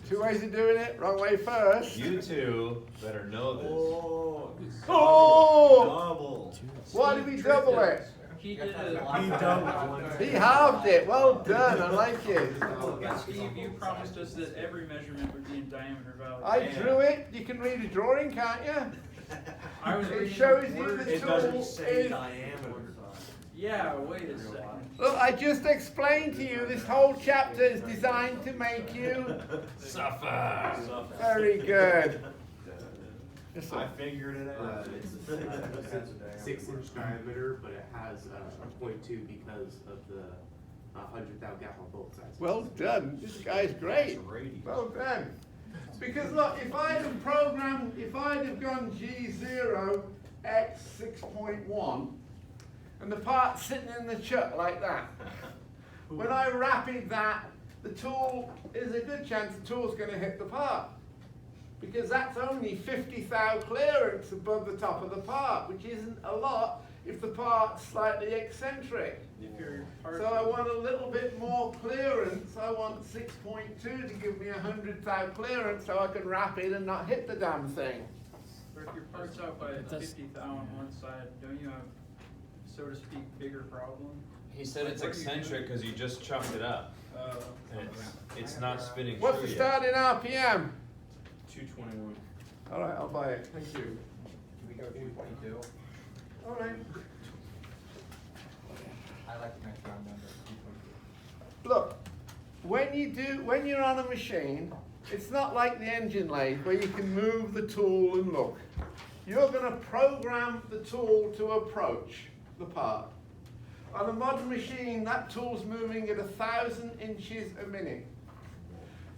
Two ways of doing it, wrong way first. You two better know this. Oh, Oh! double. Why did we double it? He did He a. halved it, well done, I like it. But Steve, you promised us that every measurement would be in diameter value. I drew it, you can read a drawing, can't you? I was It reading shows the you word. the It tool doesn't say is... diameter. Yeah, wait a second. Look, I just explained to you, this whole chapter is designed to make you... Suffer. Very good. Yes, I sir. figured it out. It's a 6 inch diameter, but it has a 0.2 because of the 100 thou gap on both sides. Well done, this guy's great. Well done. Because look, if I'd have gone G0 X 6.1, and the part's sitting in the chuck like that, when I rapid that, the tool, there's a good chance the tool's going to hit the part. Because that's only 50 thou clearance above the top of the part, which isn't a lot if the part's slightly eccentric. If your part. So I want a little bit more clearance. I want 6.2 to give me 100 thou clearance so I can wrap it and not hit the damn thing. But if your part's out by It does- 50 thou on one side, don't you have, so to speak, bigger problem? He said it's What are you doing? eccentric because you just chucked it up. And it's not spinning What's true the yet. starting RPM? 221. All right, I'll buy it. Thank you. Can we go 222? All right. I like the next round number, 222. Look, when you're on a machine, it's not like the engine lathe where you can move the tool and look. You're going to program the tool to approach the part. On a modern machine, that tool's moving at 1,000 inches a minute.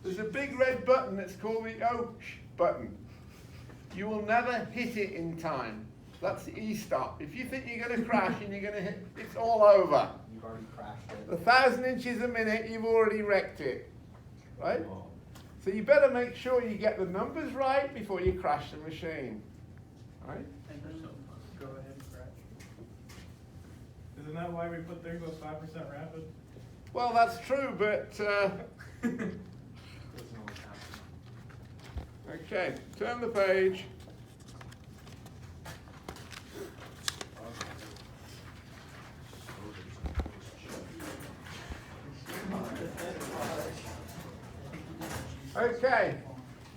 There's a big red button that's called the OH button. You will never hit it in time. That's the E-stop. If you think you're going to crash and you're going to hit, it's all over. You've already crashed it. 1,000 inches a minute, you've already wrecked it, right? So you better make sure you get the numbers right before you crash the machine, right? And then go ahead and crash. Isn't that why we put things with 5% rapid? Well, that's true, but, okay, turn the page. Okay,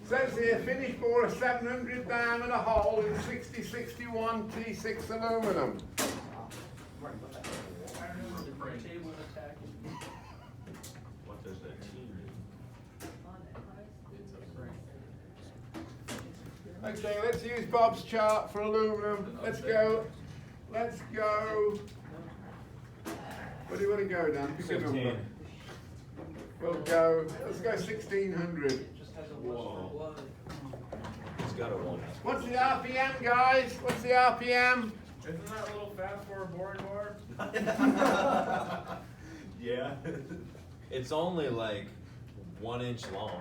says here, finish bore a 700 diameter hole in 6061 T6 aluminum. The table attacking. What does that T mean? Okay, let's use Bob's chart for aluminum. Let's go. Where do you want to go, Dan? Pick a 15. number. We'll go, let's go 1600. It just has a luster of blood. It's got a 1. What's the RPM, guys? What's the RPM? Isn't that a little fast for a boring bar? Yeah. It's only like 1 inch long.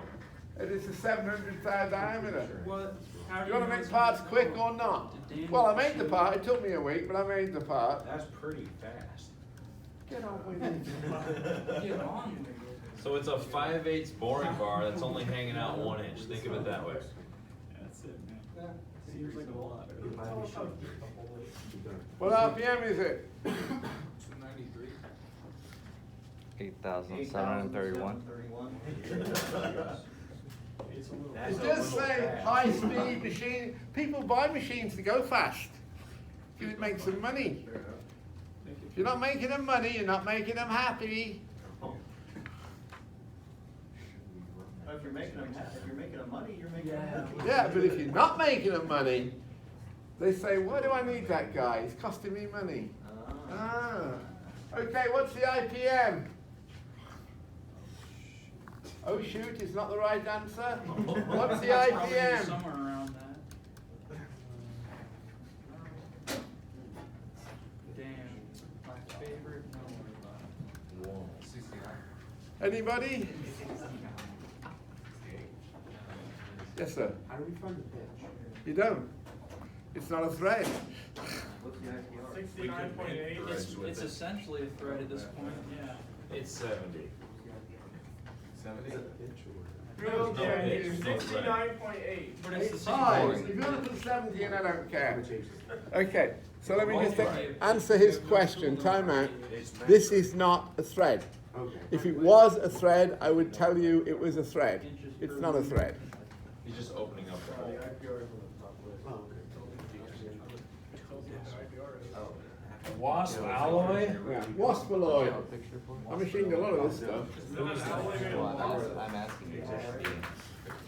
It is a 700 thou diameter. What? How Do you do wanna know make it's parts gonna quick go? or not? Did Dan Well, I made the show part, you? it took me a week, but I made the part. That's pretty fast. Get on with it. Get on with it. So it's a 5/8 boring bar that's only hanging out 1 inch. Think of it that way. That's it, man. Seems like a lot. What RPM is it? 293. 8,731. It does say high-speed machine. People buy machines to go fast. Because it makes them money. If you're not making them money, you're not making them happy. If you're making them, money, you're making them happy. Yeah, but if you're not making them money, they say, why do I need that guy? He's costing me money. Ah. Okay, what's the IPM? Oh shoot, is not the right answer. What's the Probably IPM? somewhere around that. Damn, my favorite number. Anybody? Yes, sir. How do we find the pitch? You don't. It's not a thread. What's the IPR? 69.8. It's essentially a thread at this point, yeah. It's 70. 70? Real No, changes. it's no thread. 69.8. But it's the same. Fine. thing. If you want to put 70 in, I don't care. Change it. Okay, so let me just Right. answer his question. Time out. This is not a thread. Okay. If it was a thread, I would tell you it was a thread. It's not a thread. He's just opening up the hole. Oh, okay. Wasp alloy? Yeah. Wasp alloy. I machined a lot of this stuff. I'm asking you.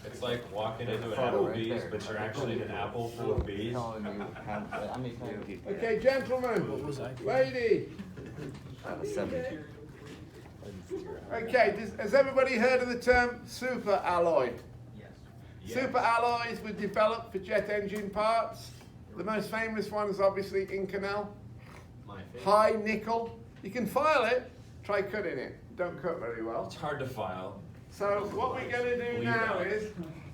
It's like walking into an Applebee's, but you're actually in an apple full of bees. Okay, gentlemen, lady. Okay, has everybody heard of the term super alloy? Yes. Super alloys were developed for jet engine parts. The most famous one is obviously Inconel. My favorite. High nickel. You can file it, try cutting it. Don't cut very well. It's hard to file. So what we're going to do Leave now out. is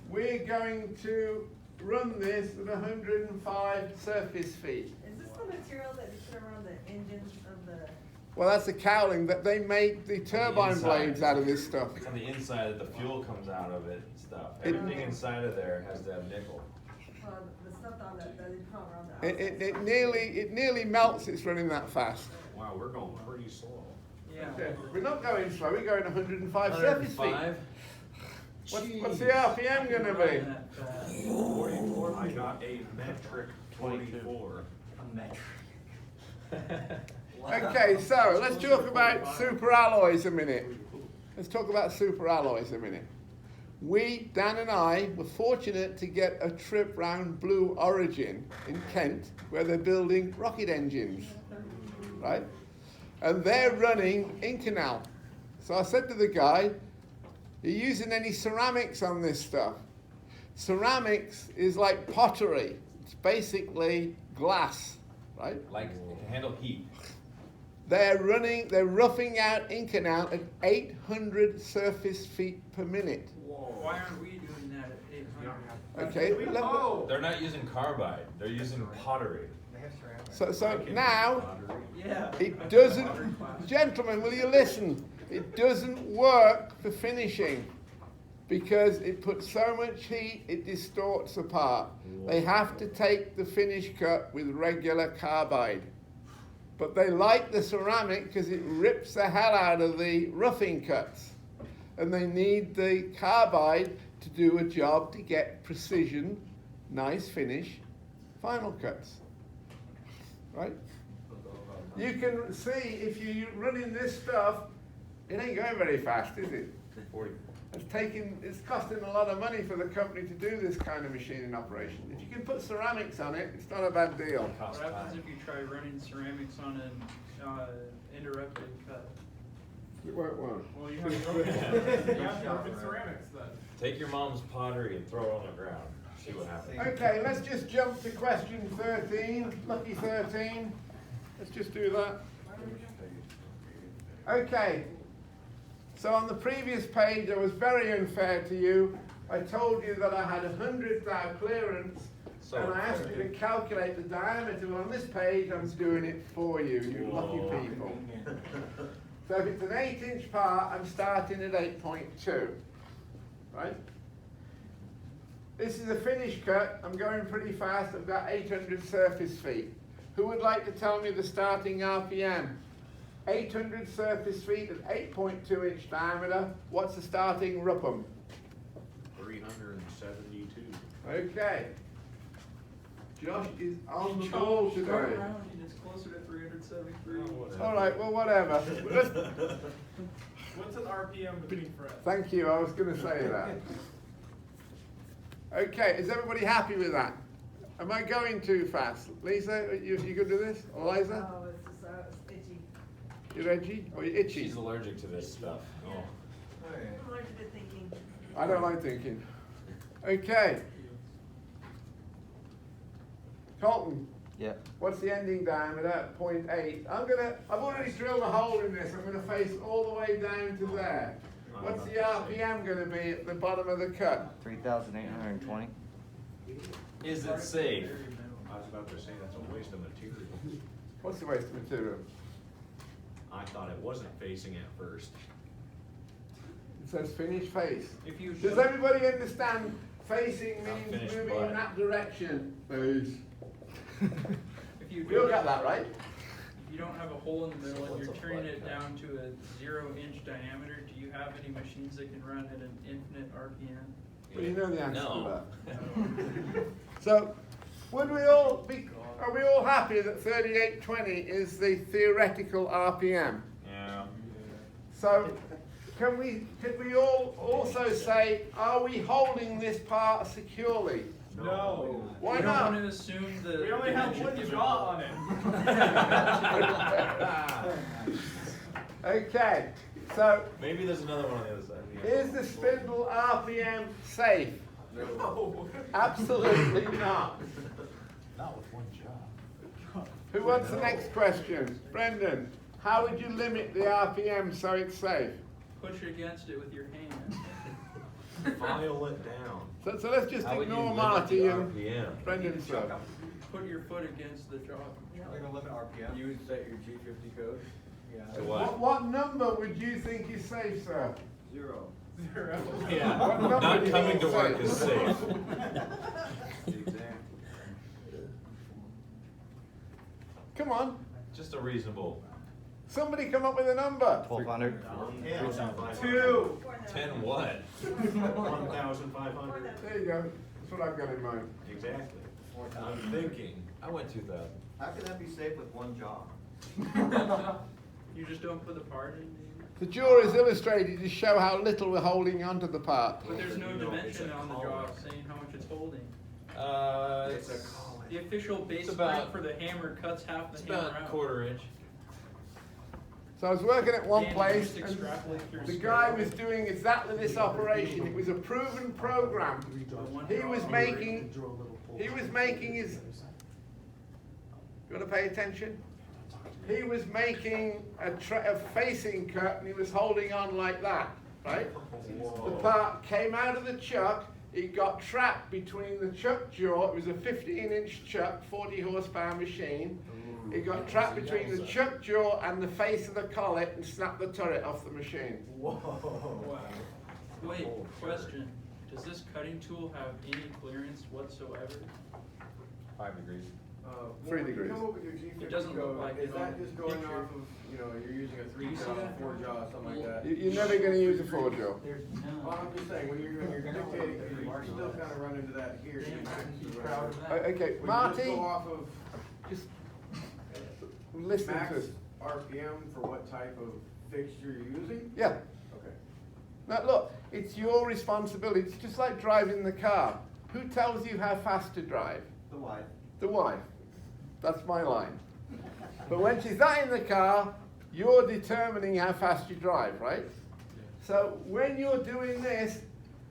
we're going to run this at 105 surface feet. Is this the material that you put around the engines of the, Well, that's the cowling that they make the turbine inside. blades out of this stuff. It's on the inside that the fuel comes out of it and stuff. It- Everything inside of there has to have nickel. the stuff on that they put around the outside? It nearly melts. It's running that fast. Wow, we're going pretty slow. Yeah. Okay, we're not going slow. We're going 105 surface feet. 105? What's the RPM going to be? That fast. 44. I got a metric 24. Okay, so let's talk about super alloys a minute. Let's talk about super alloys a minute. We, Dan and I, were fortunate to get a trip round Blue Origin in Kent, where they're building rocket engines, right? And they're running Inconel. So I said to the guy, "Are you using any ceramics on this stuff?" Ceramics is like pottery. It's basically glass, right? Like, it can handle heat. They're roughing out Inconel at 800 surface feet per minute. Why aren't we doing that at 800? Okay, They're not using carbide. They're using pottery. so now Yeah. it doesn't, gentlemen, will you listen? It doesn't work for finishing because it puts so much heat it distorts the part. They have to take the finish cut with regular carbide. But they like the ceramic because it rips the hell out of the roughing cuts. And they need the carbide to do a job to get precision, nice finish, final cuts. Right? You can see if you're running this stuff, it ain't going very fast, is it? 40. It's costing a lot of money for the company to do this kind of machining operation. If you can put ceramics on it, it's not a bad deal. What happens if you try running ceramics on an interrupted cut? It won't work. Well, you have broken ceramics then. Take your mom's pottery and throw it on the ground. See what happens. Okay, let's just jump to question 13, lucky 13. Let's just do that. Okay, so on the previous page I was very unfair to you I told you that I had 100 thou clearance, So- and I asked you to calculate the diameter. Well, on this page, I'm doing it for you, you lucky people. So if it's an 8-inch part, I'm starting at 8.2, right? This is a finish cut. I'm going pretty fast. I've got 800 surface feet. Who would like to tell me the starting RPM? 800 surface feet at 8.2 inch diameter. What's the starting RPM? 372. Okay. Josh is on the Josh, ball turn today. around and it's closer to 373. All right, well, whatever. What's an RPM between frets? Thank you, I was going to say that. Okay, is everybody happy with that? Am I going too fast? Lisa, you good with this? Eliza? Oh, it's just, it's itchy. You're edgy? Or you're itchy? She's allergic to this stuff. Oh. I'm allergic to thinking. I don't like thinking. Okay. Colton, Yeah. what's the ending diameter? 0.8. I've already drilled a hole in this. I'm gonna face all the way down to there. What's the RPM gonna be at the bottom of the cut? 3,820. Is it safe? I was about to say that's a waste of material. What's the waste of material? I thought it wasn't facing at first. It says finish face. If you Does show- everybody understand facing Not means finished moving in butt. that direction? Face. If you We all do got that, right? If you don't have a hole in the middle and you're turning it down to a 0-inch diameter, do you have any machines that can run at an infinite RPM? Well, you know the answer No. to that. So, are we all happy that 3820 is the theoretical RPM? Yeah. So, can we all also say, are we holding this part securely? No. Why You don't not? want to assume the. We only have dimension one given jaw on it. Okay, so Maybe there's another one on the other side. is the spindle RPM safe? No. Absolutely not. Not with one job. Who wants the next question? Brendan, how would you limit the RPM so it's safe? Push against it with your hand. File it down. So let's just How would you ignore limit Marty the and RPM? Brendan's stuff. Put your foot against the jaw. They're gonna limit RPM. You would set your G50 code? Yeah. To What what? number would you think is safe, sir? 0. Zero. What Yeah, number not do you coming think to is work safe? is safe. Exactly. Come on, Just a reasonable. somebody come up with a number. 1,200. 2. 10 what? 1,500. There you go, that's what I've got in mind. Exactly. I'm thinking. I went 2,000. How can that be safe with one jaw? You just don't put the part in. The jaw is illustrated to show how little we're holding onto the part. But there's no You know, it's dimension a on the collar. jaw saying how much it's holding. It's It's a collar. The official base It's about- print for the hammer cuts half It's the hammer about out. a quarter inch. So I was working at one Dan, place just and extrapolate through the scale. guy was doing exactly this operation. It was a proven program. He was making his, you wanna pay attention? He was making a facing cut and he was holding on like that, right? The part came out of the chuck, it got trapped between the chuck jaw, it was a 15-inch chuck, 40 horsepower machine. It got trapped between the chuck jaw and the face of the collet and snapped the turret off the machine. Wow. Wait, question. Does this cutting tool have any clearance whatsoever? 5 degrees. 3 When you degrees. come up with your G50 It doesn't look code, like is it that on just going picture. off of, you know, you're using a Do you see 3 jaw, that? 4 jaw, something like that? You're never gonna use a 4 jaw. Well, I'm just saying, when you're doing your dictating, you still kind of run into that here. Okay, Would you Marty, just go off of just listen max to us. RPM for what type of fixture you're using? Yeah. Okay. Now look, it's your responsibility. It's just like driving the car. Who tells you how fast to drive? The wife. The wife. That's my line. But when she's not in the car, you're determining how fast you drive, right? So when you're doing this,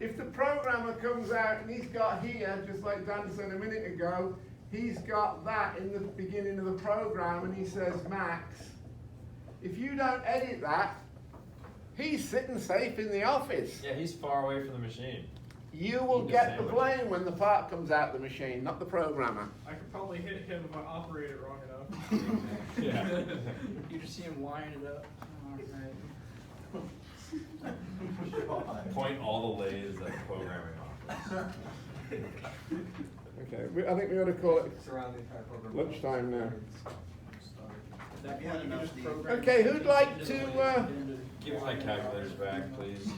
if the programmer comes out and he's got here, just like Dan said a minute ago, he's got that in the beginning of the program and he says max. If you don't edit that, he's sitting safe in the office. Yeah, he's far away from the machine. You will Eat a get the sandwich. blame when the part comes out the machine, not the programmer. I could probably hit him if I operate it wrong enough. Yeah. You just see him line it up. Alright. Point all the lathes at the programming office. Okay, I think we ought to call it Surround the entire program. lunchtime now. At that point, you can just program. Okay, who'd like into the to, lathe at the end of the- Give me my calculators back, please.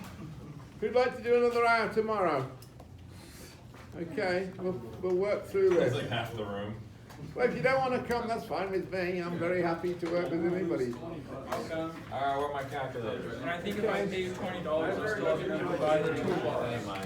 Who'd like to do another hour tomorrow? Okay, we'll work through That's this. like half the room. Well, if you don't want to come, that's fine with me. I'm very happy to work with anybody. I'll come. Alright, where are my calculators? And I think if I pay you $20, I'll still have to provide the toolbar. That ain't mine.